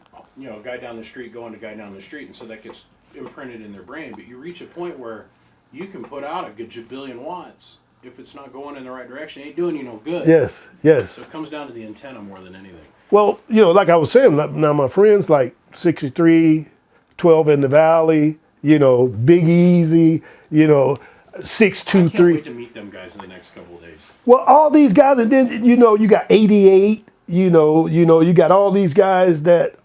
guy down the street going to guy down the street. And so that gets imprinted in their brain. But you reach a point where you can put out a gajillion watts. If it's not going in the right direction, it ain't doing you no good. yes. So it comes down to the antenna more than anything. Well, like I was saying, now my friends like 63, 12 in the Valley, Big Easy, I can't 623. wait to meet them guys in the next couple of days. Well, all these guys, and then you got 88. You got all these guys that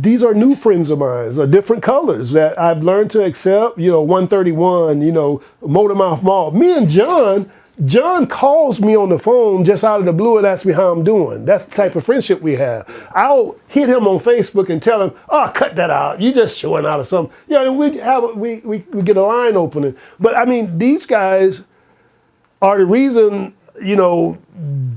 these are new friends of mine, are different colors that I've learned to accept. 131. Motor Mouth Mall. Me and John calls me on the phone just out of the blue and asks me how I'm doing. That's the type of friendship we have. I'll hit him on Facebook and tell him, "Oh, cut that out. You just showing out of something." We get a line opening. But I mean, these guys are the reason.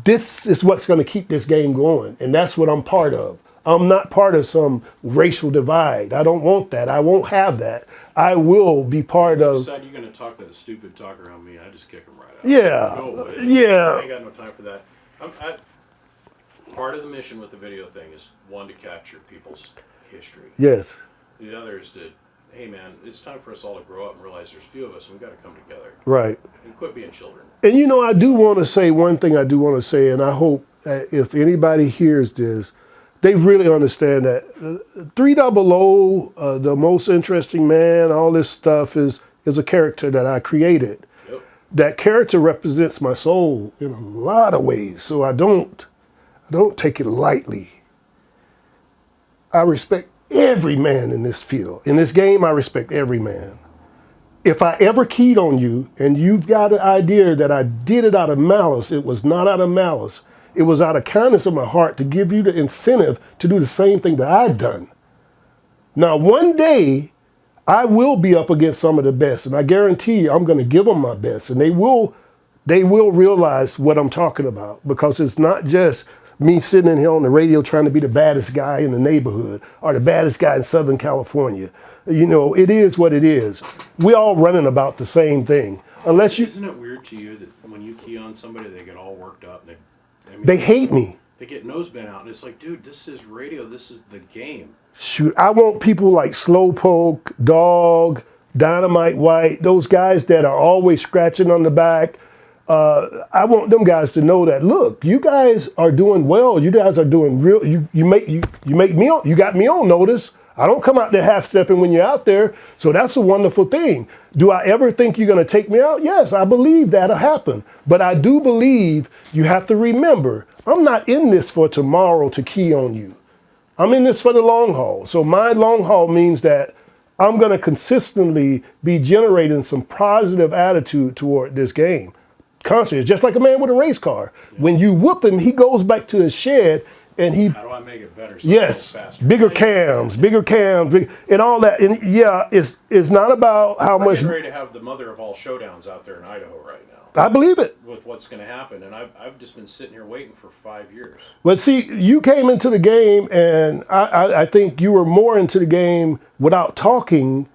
This is what's going to keep this game going, and that's what I'm part of. I'm not part of some racial divide. I don't want that. I won't have that. I will be part of. Decide you're going to talk that stupid talk around me, I just kick him right out. Yeah, No way. yeah. I ain't got no time for that. Part of the mission with the video thing is one, to capture people's history. Yes. The other is to, hey man, it's time for us all to grow up and realize there's few of us and we've got to come together Right. and quit being children. And I do want to say one thing. I do want to say, and I hope that if anybody hears this, they really understand that 3Double, the most interesting man, all this stuff is a character that I created. Yep. That character represents my soul in a lot of ways. So I don't take it lightly. I respect every man in this field. In this game, I respect every man. If I ever keyed on you and you've got an idea that I did it out of malice, it was not out of malice. It was out of kindness of my heart to give you the incentive to do the same thing that I've done. Now, one day, I will be up against some of the best, and I guarantee you I'm going to give them my best, and they will realize what I'm talking about, because it's not just me sitting in here on the radio trying to be the baddest guy in the neighborhood or the baddest guy in Southern California. It is what it is. We're all running about the same thing. Unless you, Isn't it weird to you that when you key on somebody, they get all worked up? They hate me. They get nose bent out, and it's like, dude, this is radio. This is the game. Shoot, I want people like Slowpoke, Dog, Dynamite White, those guys that are always scratching on the back. I want them guys to know that, look, you guys are doing well. You guys are doing real. You make me on. You got me on notice. I don't come out there half-stepping when you're out there. So that's a wonderful thing. Do I ever think you're going to take me out? Yes, I believe that'll happen. But I do believe you have to remember, I'm not in this for tomorrow to key on you. I'm in this for the long haul. So my long haul means that I'm going to consistently be generating some positive attitude toward this game. Constantly. It's just like a man with a race car. When you whoop him, he goes back to his shed and he... How do I make it better? So Yes, faster? bigger cams, and all that. And yeah, it's not about how We're much. getting ready to have the mother of all showdowns out there in Idaho right now I believe it. with what's going to happen, and I've just been sitting here waiting for 5 years. But see, you came into the game, and I think you were more into the game without talking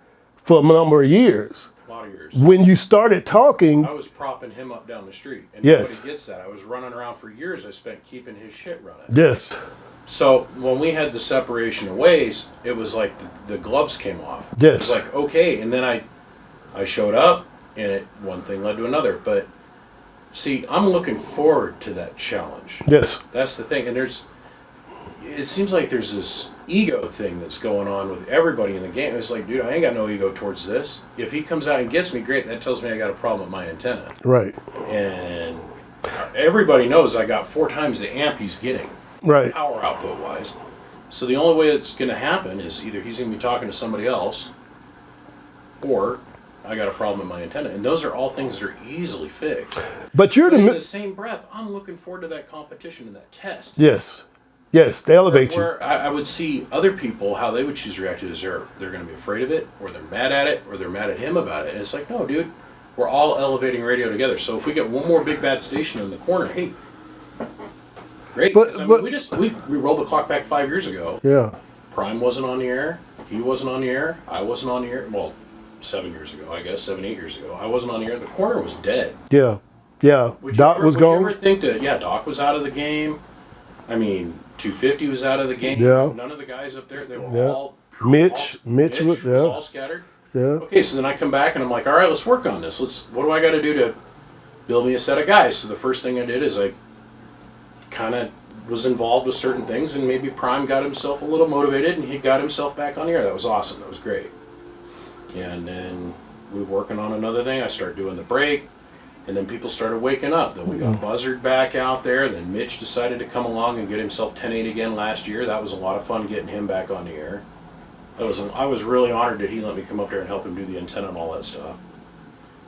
for a number of years. A lot of years. when you started talking, I was propping him up down the street, and Yes. nobody gets that. I was running around for years. I spent keeping his shit running. yes, So when we had the separation of ways, it was like the gloves came off. Yes. It was like, okay, and then I showed up, and one thing led to another. But see, I'm looking forward to that challenge. yes, That's the thing, and it seems like there's this ego thing that's going on with everybody in the game. It's like, dude, I ain't got no ego towards this. If he comes out and gets me, great. That tells me I got a problem with my antenna. right, And everybody knows I got 4 times the amp he's getting, right, power output wise. So the only way it's going to happen is either he's going to be talking to somebody else, or I got a problem with my antenna. And those are all things that are easily fixed. but you're But in the the same breath, I'm looking forward to that competition and that test. yes, yes, they elevate you. Where I would see other people, how they would choose to react to it is they're going to be afraid of it, or they're mad at it, or they're mad at him about it. And it's like, no, dude, we're all elevating radio together. So if we get one more big bad station in the corner, hey, great. But- 'Cause, I mean, but- we rolled the clock back 5 years ago. Yeah, Prime wasn't on the air. He wasn't on the air. I wasn't on the air. Well, 7 years ago, I guess, 7, 8 years ago. I wasn't on the air. The corner was dead. yeah, yeah. Doc was Would you gone. ever think that, yeah, Doc was out of the game. I mean, 250 was out of the game. Yeah. None of the guys up there, they were Yeah. all... Mitch Mitch was- was yeah. all scattered. Yeah, Okay, so then I come back and I'm like, all right, let's work on this. What do I got to do to build me a set of guys? So the first thing I did is I kind of was involved with certain things, and maybe Prime got himself a little motivated, and he got himself back on the air. That was awesome. That was great. And then we were working on another thing. I started doing the break, and then people started waking up. Then we got Buzzard back out there. Then Mitch decided to come along and get himself 10-8 again last year. That was a lot of fun getting him back on the air. I was really honored that he let me come up there and help him do the antenna and all that stuff.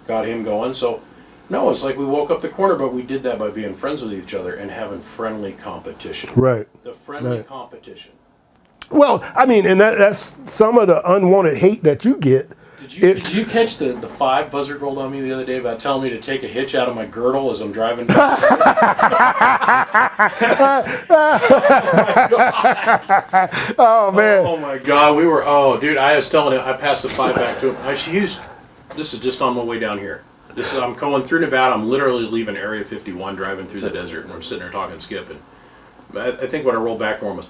Got him going. So, no, it's like we woke up the corner, but we did that by being friends with each other and having friendly competition. right. The friendly Right. competition. Well, I mean, and that's some of the unwanted hate that you get. Did you catch the 5 Buzzard rolled on me the other day about telling me to take a hitch out of my girdle as I'm driving down? Oh man, Oh my God, dude, I was telling him, I passed the 5 back to him. This is just on my way down here. I'm going through Nevada. I'm literally leaving Area 51, driving through the desert, and I'm sitting there talking Skip. And I think what I rolled back for him was,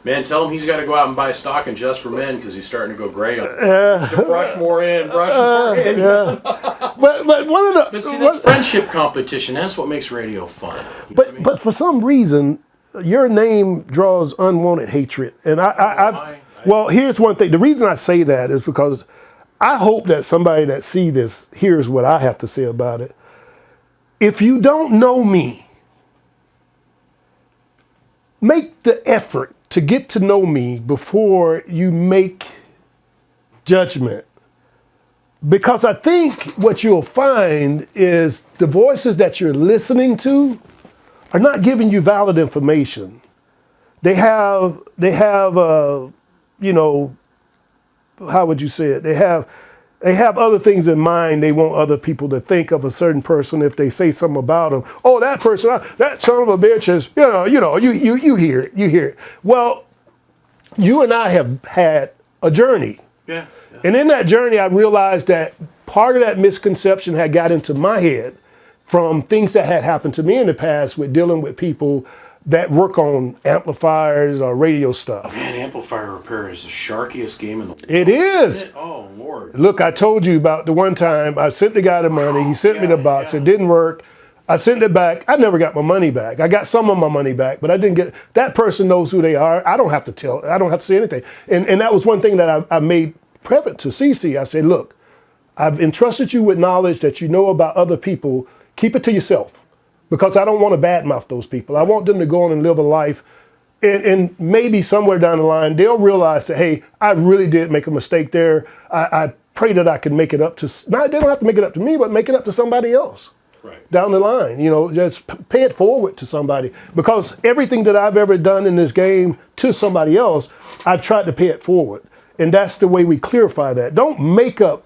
man, tell him he's got to go out and buy stock in Just for Men because he's starting to go gray on to brush more in. yeah. But one of the But see, that's friendship competition. That's what makes radio fun. You know what I mean? but for some reason, your name draws unwanted hatred, and well, here's one thing. The reason I say that is because I hope that somebody that see this hears what I have to say about it. If you don't know me, make the effort to get to know me before you make judgment. Because I think what you'll find is the voices that you're listening to are not giving you valid information. They have you know, how would you say it? They have other things in mind. They want other people to think of a certain person if they say something about them. Oh, that person, that son of a bitch is, you hear it. Well, you and I have had a journey. Yeah. And in that journey, I realized that part of that misconception had got into my head from things that had happened to me in the past with dealing with people that work on amplifiers or radio stuff. Man, amplifier repair is the sharkiest game in the world. It is. Oh, Lord. Look, I told you about the one time I sent the guy the money. He sent me the box. Yeah. It didn't work. I sent it back. I never got my money back. I got some of my money back, but I didn't get. That person knows who they are. I don't have to say anything. And that was one thing that I made present to CC. I said, look, I've entrusted you with knowledge that you know about other people. Keep it to yourself, because I don't want to badmouth those people. I want them to go on and live a life, and maybe somewhere down the line they'll realize that, hey, I really did make a mistake there. I pray that I can make it up to. Not they don't have to make it up to me, but make it up to somebody else. Right. Down the line, just pay it forward to somebody, because everything that I've ever done in this game to somebody else, I've tried to pay it forward, and that's the way we clarify that. Don't make up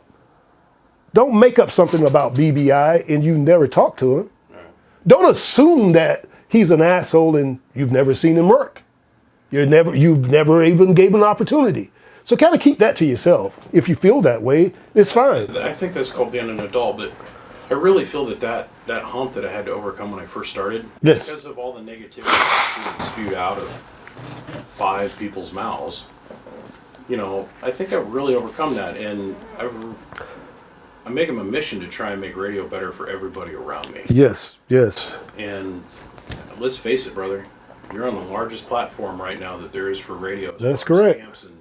something about BBI and you never talk to him. Right. Don't assume that he's an asshole and you've never seen him work. You've never even gave him an opportunity. So kind of keep that to yourself. If you feel that way, it's fine. I think that's called being an adult, but I really feel that hump that I had to overcome when I first started, Yes. because of all the negativity that's spewed out of 5 people's mouths, you know, I think I've really overcome that, and I make them a mission to try and make radio better for everybody around me. Yes, yes. And let's face it, brother, you're on the largest platform right now that there is for radio. That's correct. Hams and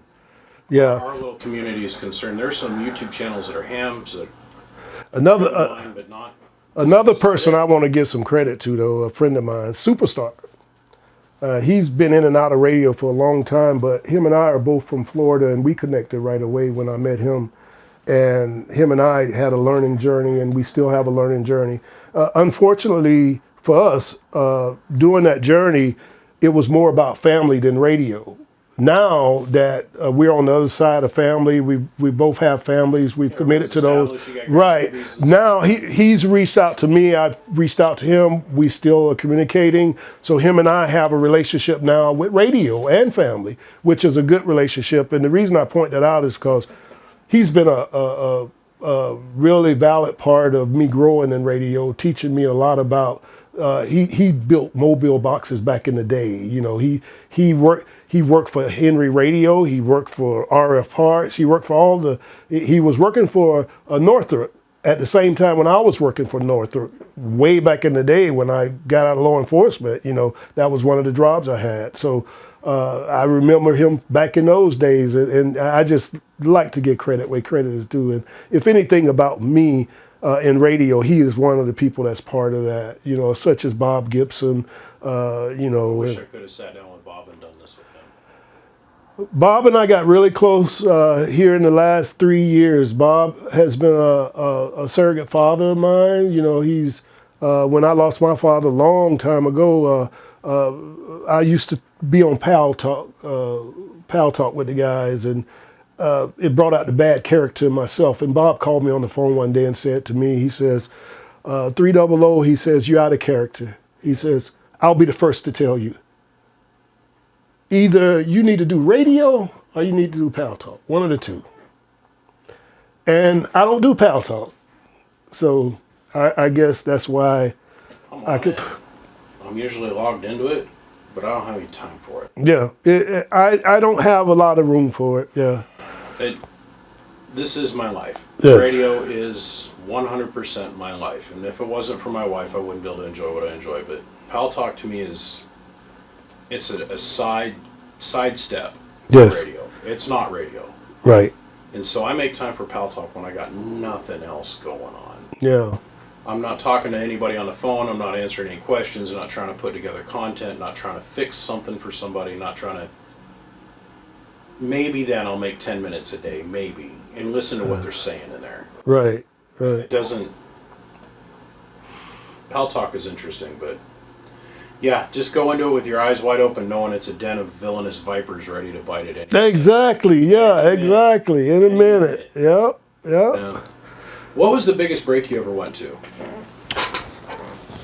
Yeah. our little community is concerned. There's some YouTube channels that are hams that Another mine, but not. another person I want to give some credit to, though, a friend of mine, Superstar. He's been in and out of radio for a long time, but him and I are both from Florida, and we connected right away when I met him. And him and I had a learning journey, and we still have a learning journey. Unfortunately for us, during that journey, it was more about family than radio. Now that we're on the other side of family, we both have families. We've committed to those. Right. Now he's reached out to me. I've reached out to him. We still are communicating. So him and I have a relationship now with radio and family, which is a good relationship. And the reason I point that out is because he's been a really valid part of me growing in radio, teaching me a lot about. He built mobile boxes back in the day. You know, he worked for Henry Radio. He worked for RF Parts. He worked for he was working for Northrop at the same time when I was working for Northrop. Way back in the day when I got out of law enforcement, you know, that was one of the jobs I had. So I remember him back in those days, and I just like to give credit where credit is due. And if anything about me in radio, he is one of the people that's part of that, you know, such as Bob Gibson, you know. I wish I could have sat down with Bob and done this with him. Bob and I got really close here in the last 3 years. Bob has been a surrogate father of mine. You know, he's when I lost my father a long time ago, I used to be on Pal Talk with the guys, and it brought out the bad character in myself. And Bob called me on the phone one day and said to me, he says, 3Double, he says, you're out of character. He says, I'll be the first to tell you. Either you need to do radio or you need to do Pal Talk, one of the two. And I don't do Pal Talk. So I guess that's why I'm usually logged into it, but I don't have any time for it. Yeah, I don't have a lot of room for it, yeah. This is my life. Yes. Radio is 100% my life. And if it wasn't for my wife, I wouldn't be able to enjoy what I enjoy. But Pal Talk to me it's a sidestep Yes. radio. It's not radio. Right, And so I make time for Pal Talk when I got nothing else going on. yeah. I'm not talking to anybody on the phone. I'm not answering any questions. I'm not trying to put together content. Not trying to fix something for somebody. Not trying to. Maybe then I'll make 10 minutes a day, maybe, and listen to what they're saying in there. Right, right. It doesn't. Pal Talk is interesting, but yeah, just go into it with your eyes wide open, knowing it's a den of villainous vipers ready to bite it. Exactly, yeah, exactly. In a minute. Yep, yep. Yeah. What was the biggest break you ever went to?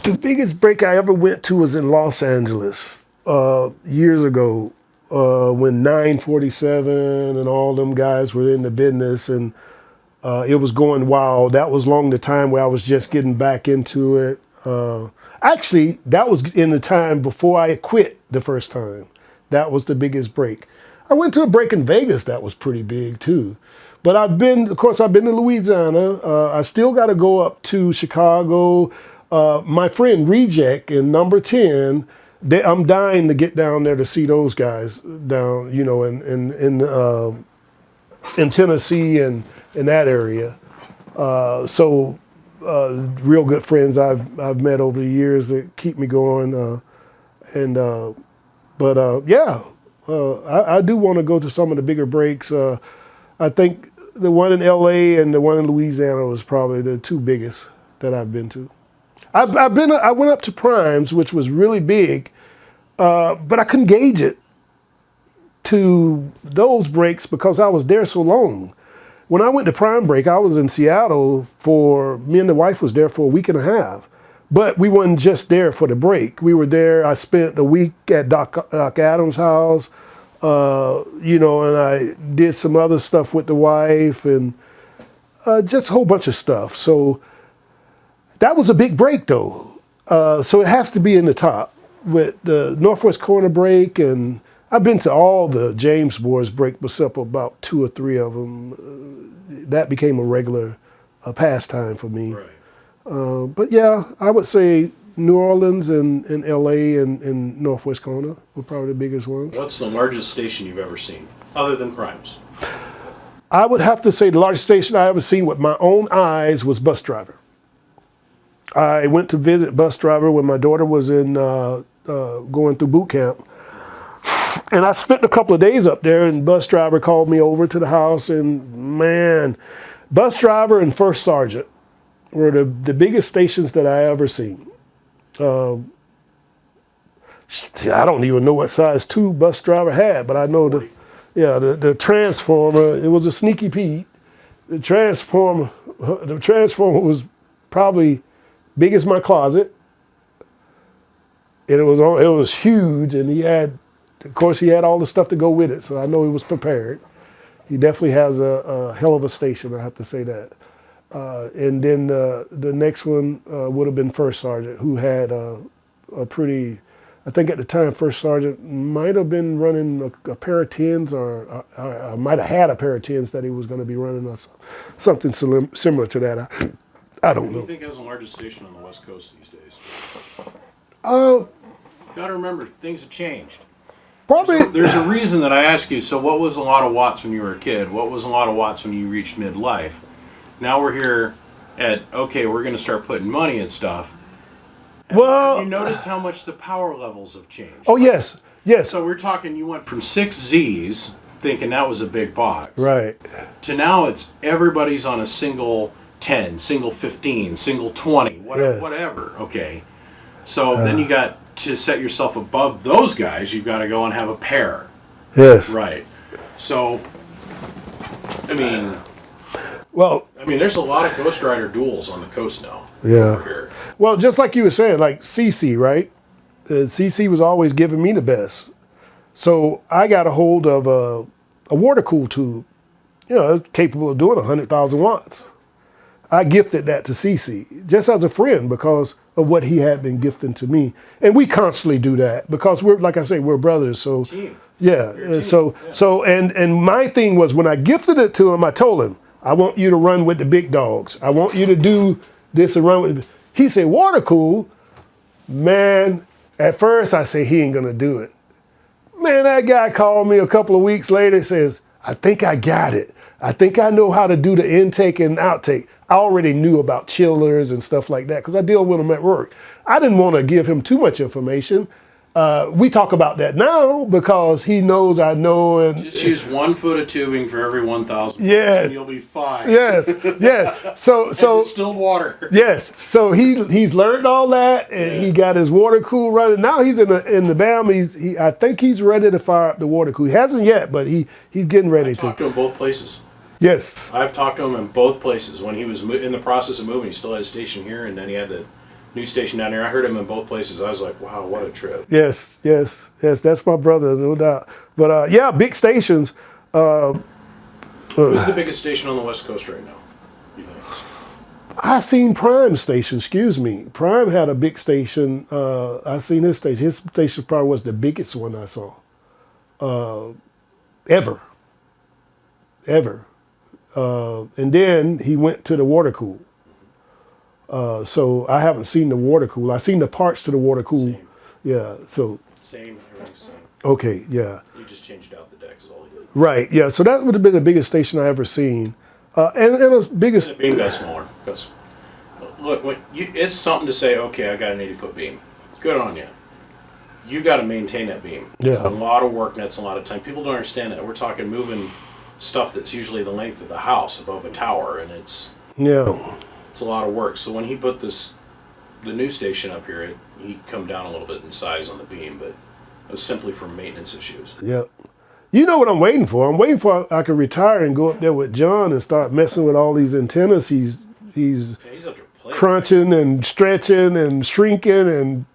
The biggest break I ever went to was in Los Angeles years ago when 947 and all them guys were in the business, and it was going wild. That was long the time where I was just getting back into it. Actually, that was in the time before I quit the first time. That was the biggest break. I went to a break in Vegas that was pretty big too. But I've been to Louisiana. I still got to go up to Chicago. My friend Reject in number 10, I'm dying to get down there to see those guys down, you know, in Tennessee and in that area. So real good friends I've met over the years that keep me going. I do want to go to some of the bigger breaks. I think the one in LA and the one in Louisiana was probably the two biggest that I've been to. I went up to Primes, which was really big, but I couldn't gauge it to those breaks because I was there so long. When I went to Prime Break, I was in Seattle me and the wife was there for a week and a half. But we weren't just there for the break. We were there, I spent a week at Doc Adams' house. You know, and I did some other stuff with the wife and just a whole bunch of stuff. So that was a big break though. So it has to be in the top with the Northwest Corner break, and I've been to all the James Boys break except about 2 or 3 of them. That became a regular pastime for me. Right. But yeah, I would say New Orleans and LA and Northwest Corner were probably the biggest ones. What's the largest station you've ever seen, other than Primes? I would have to say the largest station I ever seen with my own eyes was Bus Driver. I went to visit Bus Driver when my daughter was in going through boot camp. And I spent a couple of days up there, and Bus Driver called me over to the house, and man, Bus Driver and First Sergeant were the biggest stations that I ever seen. I don't even know what size 2 Bus Driver had, but I know the transformer, it was a Sneaky Pete. The transformer was probably big as my closet. And it was huge, and of course he had all the stuff to go with it, so I know he was prepared. He definitely has a hell of a station, I have to say that. And then the next one would have been First Sergeant, who had a pretty, I think at the time First Sergeant might have been running a pair of 10s, or might have had a pair of 10s that he was going to be running, or something similar to that. I don't Who do know. you think has the largest station on the West Coast these days? Uh, You got to remember, things have changed. Probably. There's a reason that I ask you, so what was a lot of watts when you were a kid? What was a lot of watts when you reached midlife? Now we're here at, okay, we're going to start putting money and stuff. Well, You noticed how much the power levels have changed. oh yes. So we're talking, you went from 6 Zs, thinking that was a big box, Right. to now it's everybody's on a single 10, single 15, single 20, whatever, Yes. whatever. Okay. So then you got to set yourself above those guys, you've got to go and have a pair. Yes. Right. So, I mean, Well, there's a lot of Ghost Rider duels on the coast now. Yeah. Over here. well, just like you were saying, like CC, right? CC was always giving me the best. So I got a hold of a water cool tube, capable of doing 100,000 watts. I gifted that to CC just as a friend because of what he had been gifting to me. And we constantly do that because we're, like I say, we're brothers. So Team. yeah. And my thing was when I gifted it to him, I told him, I want you to run with the big dogs. I want you to do this and run with. He said, water cool, man. At first I said, he ain't gonna do it. Man, that guy called me a couple of weeks later and says, I think I got it. I think I know how to do the intake and outtake. I already knew about chillers and stuff like that because I deal with them at work. I didn't want to give him too much information. We talk about that now because he knows I know. And Just use 1 foot of tubing for every 1,000. Yes. And you'll be fine. yes, yes. So Distilled water. yes. So he's learned all that, and he got his water cool running. Now he's in the BAM. I think he's ready to fire up the water cool. He hasn't yet, but he's getting ready I've talked to him both places. Yes. I've talked to him in both places. When he was in the process of moving, he still had a station here, and then he had the new station down there. I heard him in both places. I was like, wow, what a trip. Yes. That's my brother, no doubt. But yeah, big stations. Who's the biggest station on the West Coast right now, you think? I seen Prime station. Excuse me. Prime had a big station. I seen his station. His station probably was the biggest one I saw. Ever. And then he went to the water cool. So I haven't seen the water cool. I've seen the parts to the water cool. Same. Yeah. So Same, everything's same. okay. Yeah. He just changed out the decks is all he did. Right. Yeah. So that would have been the biggest station I ever seen. And the biggest. The beam got smaller. Because, look, it's something to say, okay, I got an 80-foot beam. Good on you. You got to maintain that beam. It's Yeah. a lot of work and that's a lot of time. People don't understand that. We're talking moving stuff that's usually the length of the house above a tower, and it's Yeah. a lot of work. So when he put the new station up here, he'd come down a little bit in size on the beam, but it was simply for maintenance issues. Yeah. You know what I'm waiting for? I'm waiting for I could retire and go up there with John and start messing with all these antennas. He's Yeah, he's up to play. crunching and stretching and shrinking and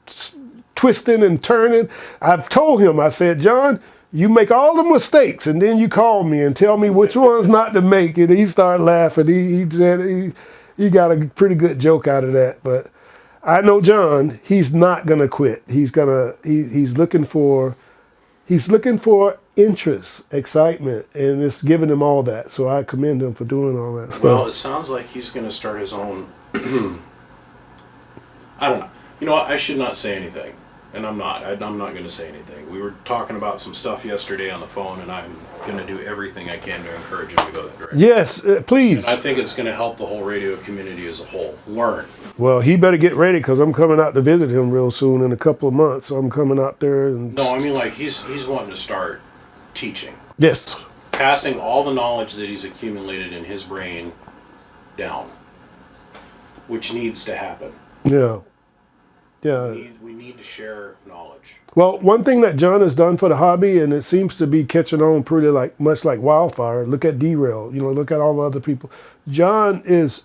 twisting and turning. I've told him, I said, John, You make all the mistakes, and then you call me and tell me which ones not to make. And he started laughing. He said he got a pretty good joke out of that. But I know John. He's not gonna quit. He's looking for interest, excitement, and it's giving him all that. So I commend him for doing all that stuff. Well, it sounds like he's going to start his own. I don't know. You know what? I should not say anything, and I'm not. I'm not going to say anything. We were talking about some stuff yesterday on the phone, and I'm going to do everything I can to encourage him to go that direction. Yes, please. And I think it's going to help the whole radio community as a whole learn. Well, he better get ready because I'm coming out to visit him real soon in a couple of months. I'm coming out there and. No, I mean like he's wanting to start teaching, Yes. passing all the knowledge that he's accumulated in his brain down, which needs to happen. Yeah. Yeah. We need to share knowledge. Well, one thing that John has done for the hobby, and it seems to be catching on pretty much like wildfire. Look at Derail. Look at all the other people. John is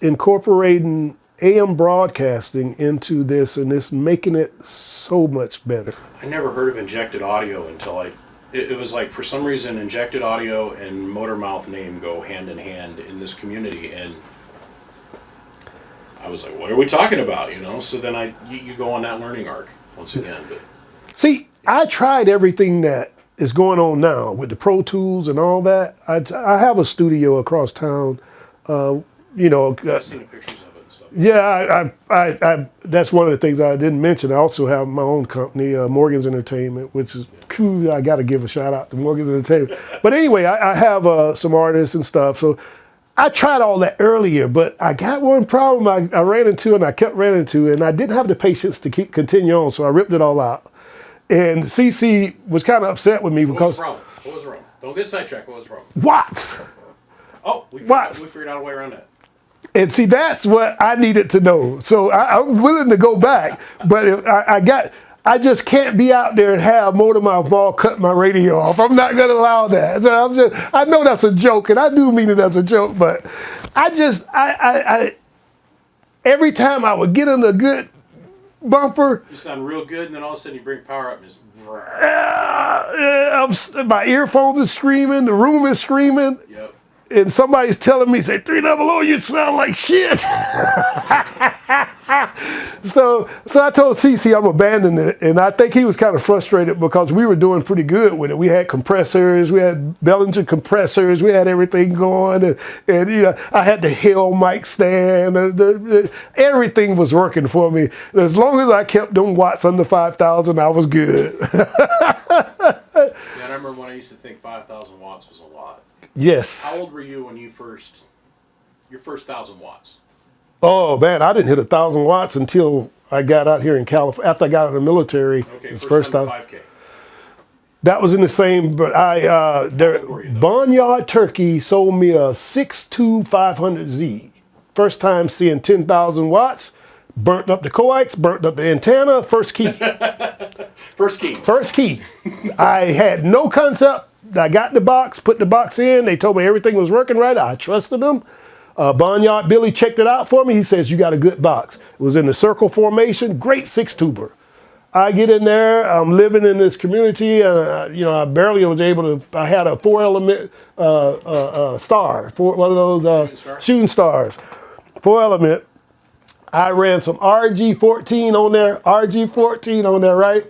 incorporating AM broadcasting into this, and it's making it so much better. I never heard of injected audio until it was like for some reason injected audio and motor mouth name go hand in hand in this community, and I was like, what are we talking about? So then you go on that learning arc once again. But See, I tried everything that is going on now with the Pro Tools and all that. I have a studio across town. I've seen the pictures of it and stuff. Yeah, I that's one of the things I didn't mention. I also have my own company, Morgan's Entertainment, which is cool. I got to give a shout out to Morgan's Entertainment. But anyway, I have some artists and stuff. So I tried all that earlier, but I got one problem I ran into, and I kept running into, and I didn't have the patience to continue on, so I ripped it all out. And CC was kind of upset with me because What was the problem? Don't get sidetracked. What was the problem? watts. Oh, we Watts. figured out a way around that. And see, that's what I needed to know. So I'm willing to go back, but if I just can't be out there and have Motor Mouth Ball cut my radio off. I'm not going to allow that. So I know that's a joke, and I do mean it as a joke, but I every time I would get in a good bumper, You sound real good, and then all of a sudden you bring power up and it's. my earphones are screaming, the room is screaming. Yep. And somebody's telling me, say, 3Double, you sound like shit. So I told CC I'm abandoning it. And I think he was kind of frustrated because we were doing pretty good with it. We had compressors, we had Bellinger compressors, we had everything going. And I had the Hill mic stand. Everything was working for me. As long as I kept them watts under 5,000, I was good. Yeah, I remember when I used to think 5,000 watts was a lot. Yes. How old were you when your first 1,000 watts? Oh man, I didn't hit 1,000 watts until I got out here in California. After I got out of the military, Okay, the first time 5K. That was in the same. But Barnyard Turkey sold me a 62500Z. First time seeing 10,000 watts. Burnt up the coax, burnt up the antenna. First key. First key. First key. I had no concept. I got the box, put the box in. They told me everything was working right. I trusted them. Barnyard Billy checked it out for me. He says, you got a good box. It was in the circle formation. Great 6-tuber. I get in there. I'm living in this community. I barely was able to. I had a 4-element star, one of those shooting stars. 4-element. I ran some RG14 on there, right?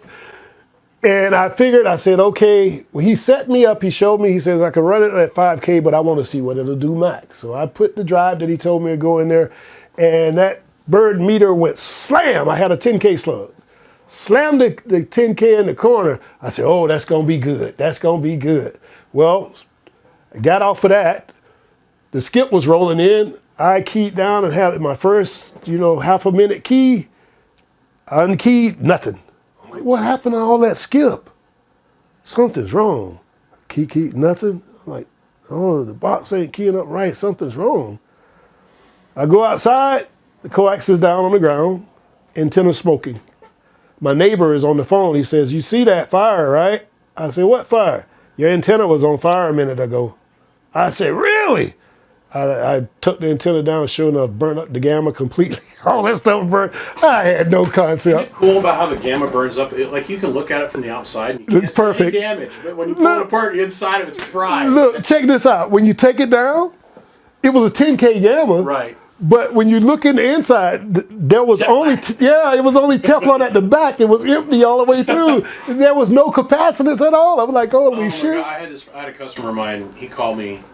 And I figured, I said, okay, well, he set me up, he showed me, he says, I can run it at 5K, but I want to see what it'll do max. So I put the drive that he told me to go in there, and that bird meter went slam. I had a 10K slug. Slammed the 10K in the corner. I said, oh, that's going to be good. That's going to be good. Well, I got off of that. The skip was rolling in. I keyed down and had my first, half a minute key. Unkeyed, nothing. What happened to all that skip? Something's wrong. Key, nothing. I'm like, oh, the box ain't keying up right. Something's wrong. I go outside. The coax is down on the ground. Antenna smoking. My neighbor is on the phone. He says, you see that fire, right? I said, what fire? Your antenna was on fire a minute ago. I said, really? I took the antenna down, sure enough, burnt up the gamma completely. All that stuff burned. I had no concept. Cool about how the gamma burns up. Like you can look at it from the outside and you can't Perfect. see any damage, but when you pull it apart, the inside of it's fried. Look, check this out. When you take it down, it was a 10K gamma. Right. But when you look in the inside, there was Jet only black. it was only Teflon at the back. It was empty all the way through. There was no capacitance at all. I was like, holy Oh my shit. God, I had a customer of mine. He called me.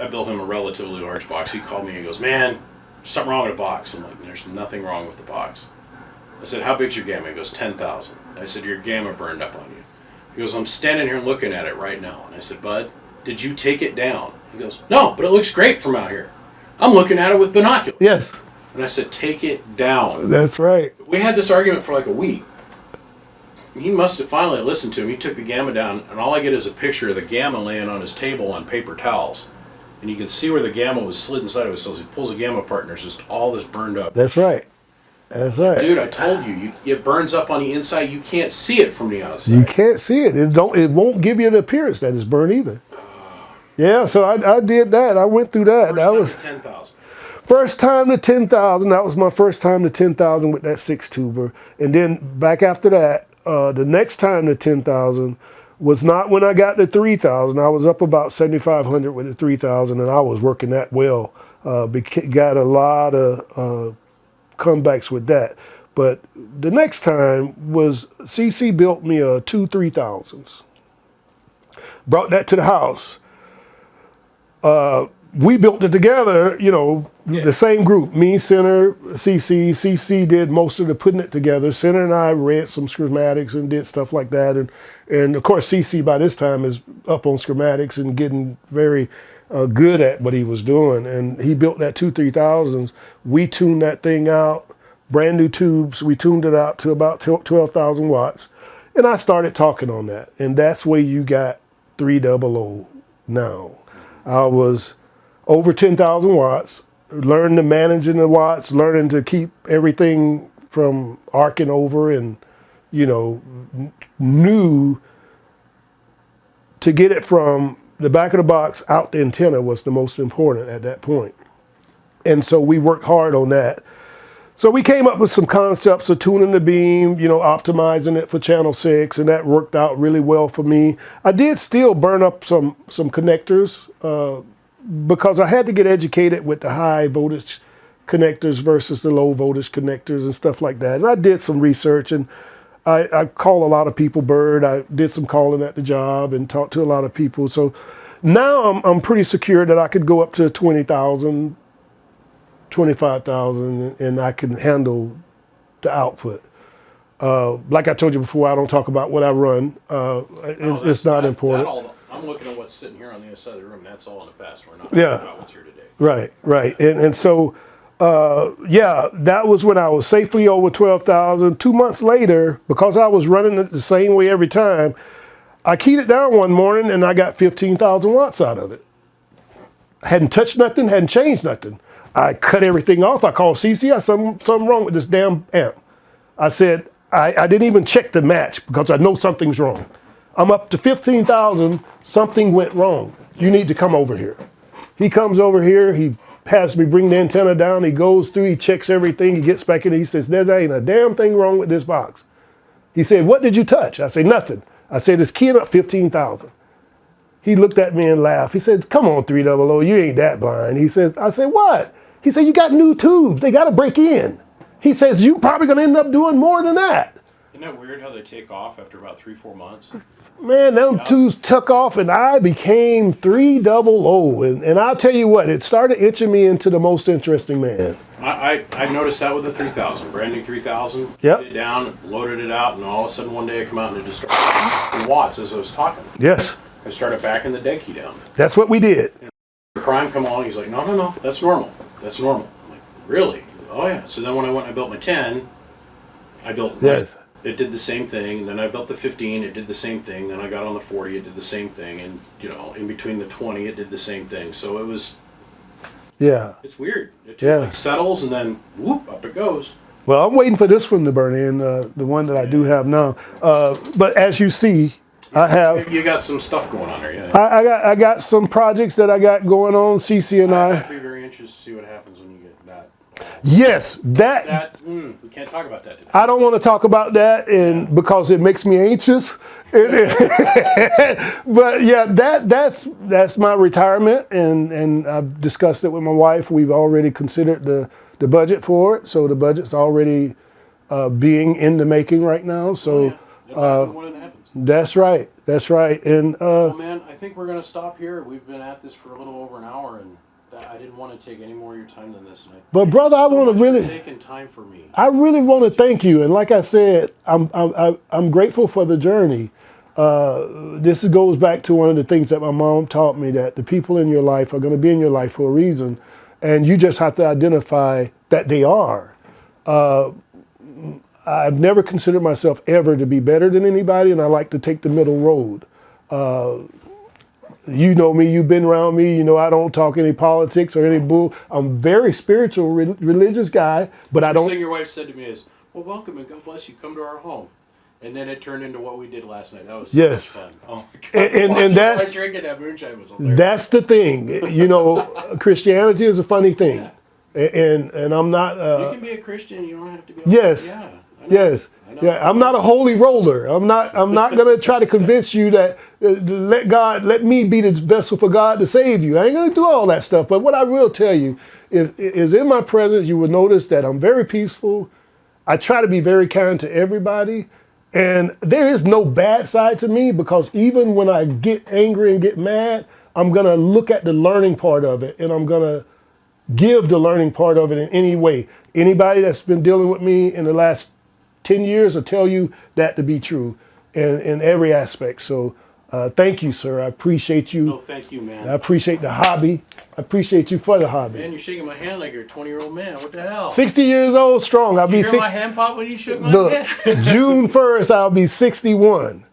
I built him a relatively large box. He called me and he goes, "Man, there's something wrong with the box." I'm like, "There's nothing wrong with the box." I said, "How big's your gamma?" He goes, 10,000. I said, "Your gamma burned up on you." He goes, "I'm standing here looking at it right now." And I said, "Bud, did you take it down?" He goes, "No, but it looks great from out here. I'm looking at it with binoculars." Yes, And I said, "Take it down." that's right. We had this argument for like a week. He must have finally listened to him. He took the gamma down, and all I get is a picture of the gamma laying on his table on paper towels. And you can see where the gamma was slid inside of his cells. He pulls the gamma apart, and there's just all this burned up. That's right. That's right. Dude, I told you, it burns up on the inside. You can't see it from the outside. You can't see it. It won't give you the appearance that it's burned either. Yeah, so I did that. I went through that. First That time was to 10,000. first time to 10,000. That was my first time to 10,000 with that 6-tuber. And then back after that, the next time to 10,000 was not when I got to 3,000. I was up about 7,500 with the 3,000, and I was working that well. Got a lot of comebacks with that. But the next time was CC built me a 2 3,000s. Brought that to the house. We built it together, the same group, me, Center, CC. CC did most of the putting it together. Center and I read some schematics and did stuff like that. And of course, CC by this time is up on schematics and getting very good at what he was doing. And he built that 2 3,000s. We tuned that thing out, brand new tubes. We tuned it out to about 12,000 watts. And I started talking on that. And that's where you got 300 now. I was over 10,000 watts, learned to managing the watts, learning to keep everything from arcing over, and, knew to get it from the back of the box out the antenna was the most important at that point. And so we worked hard on that. So we came up with some concepts of tuning the beam, optimizing it for channel 6, and that worked out really well for me. I did still burn up some connectors because I had to get educated with the high voltage connectors versus the low voltage connectors and stuff like that. And I did some research, and I call a lot of people bird. I did some calling at the job and talked to a lot of people. So now I'm pretty secure that I could go up to 20,000, 25,000, and I can handle the output. Like I told you before, I don't talk about what I run. It's not important. I'm looking at what's sitting here on the other side of the room. That's all in the past. We're not Yeah. talking about what's here today. Right. And so, that was when I was safely over 12,000. 2 months later, because I was running it the same way every time, I keyed it down one morning and I got 15,000 watts out of it. I hadn't touched nothing, hadn't changed nothing. I cut everything off. I called CC. I said, something wrong with this damn amp. I said, I didn't even check the match because I know something's wrong. I'm up to 15,000. Something went wrong. You need to come over here. He comes over here. He has me bring the antenna down. He goes through. He checks everything. He gets back in. He says, there ain't a damn thing wrong with this box. He said, what did you touch? I say, nothing. I said, it's keying up 15,000. He looked at me and laughed. He said, come on, 300, you ain't that blind. I said, what? He said, you got new tubes. They got to break in. He says, you probably going to end up doing more than that. Isn't that weird how they take off after about 3-4 months? Man, them tubes took off and I became 300. And I'll tell you what, it started inching me into the most interesting man. I noticed that with the 3000, brand new 3000. Yep. Put it down, loaded it out, and all of a sudden one day I come out and it just started in watts as I was talking. Yes, I started backing the dead key down. that's what we did. Prime come along, he's like, no, that's normal. That's normal. I'm like, really? Oh yeah. So then when I went and I built my 10, I built Yes. it did the same thing. Then I built the 15, it did the same thing. Then I got on the 40, it did the same thing. And in between the 20, it did the same thing. So Yeah. it's weird. It Yeah. like settles and then whoop, up it goes. Well, I'm waiting for this one to burn in, the one that I do have now. But as you see, I have. You got some stuff going on there, yeah. I got some projects that I got going on. CC and I. I'd be very interested to see what happens when you get that. Yes, that We can't talk about that today. I don't want to talk about that, and because it makes me anxious. But yeah, that's my retirement, and I've discussed it with my wife. We've already considered the budget for it, so the budget's already being in the making right now. So It'll happen when it happens. that's right, and Well, man, I think we're going to stop here. We've been at this for a little over an hour, and I didn't want to take any more of your time than this. And But brother, I want to really taking time for me. I really want to thank you, and like I said, I'm grateful for the journey. This goes back to one of the things that my mom taught me, that the people in your life are going to be in your life for a reason, and you just have to identify that they are. I've never considered myself ever to be better than anybody, and I like to take the middle road. You know me, you've been around me, you know I don't talk any politics or any bull. I'm a very spiritual, religious guy, but I The don't. thing your wife said to me is, well, welcome and God bless you, come to our home. And then it turned into what we did last night. That was so Yes. much fun. Oh my God. And Watching that's- my drinking that moonshine was hilarious. That's the thing. You know, Christianity is a funny thing. And I'm not. You can be a Christian, you don't have to be. Yes. Yeah. I know. Yes. I know. Yeah. I'm not a holy roller. I'm not going to try to convince you that let me be the vessel for God to save you. I ain't going to do all that stuff. But what I will tell you is in my presence, you will notice that I'm very peaceful. I try to be very kind to everybody. And there is no bad side to me, because even when I get angry and get mad, I'm going to look at the learning part of it, and I'm going to give the learning part of it in any way. Anybody that's been dealing with me in the last 10 years will tell you that to be true in every aspect. So thank you, sir. I appreciate you. No, thank you, man. I appreciate the hobby. I appreciate you for the hobby. Man, you're shaking my hand like you're a 20-year-old man. What the hell? 60 years old strong. I'll You be hear my hand pop when you shook my Look, hand? June 1st, I'll be 61.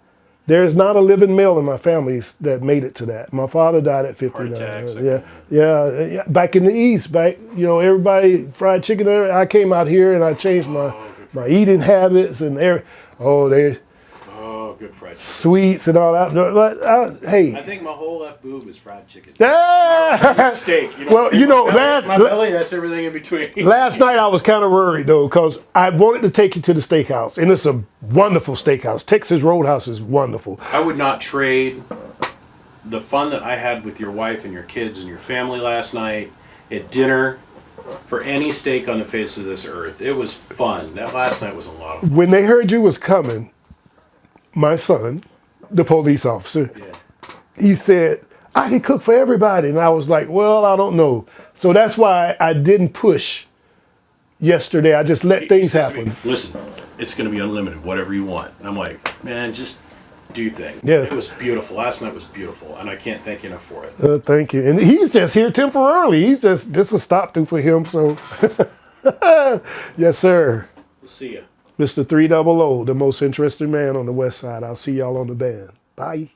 There's not a living male in my family that made it to that. My father died at 59. attacks, Yeah. Back in the East, everybody fried chicken. I came out here and I changed my eating habits and Oh, good fried chicken. sweets and all that. But hey, I think my whole left boob is fried chicken. steak. You Well, you know, my belly, that's everything in between. last night I was kind of worried though, because I wanted to take you to the steakhouse, and it's a wonderful steakhouse. Texas Roadhouse is wonderful. I would not trade the fun that I had with your wife and your kids and your family last night at dinner for any steak on the face of this earth. It was fun. That last night was a lot of fun. When they heard you was coming, my son, the police officer, he said, I can cook for everybody. And I was like, well, I don't know. So that's why I didn't push yesterday. I just let things He says to me, happen. listen, it's going to be unlimited, whatever you want. And I'm like, man, just do your thing. Yes. It was beautiful. Last night was beautiful, and I can't thank you enough for it. Thank you. And he's just here temporarily. This a stop through for him. So, yes, sir. We'll see you. Mr. 3Double, the most interesting man on the west side. I'll see y'all on the band. Bye.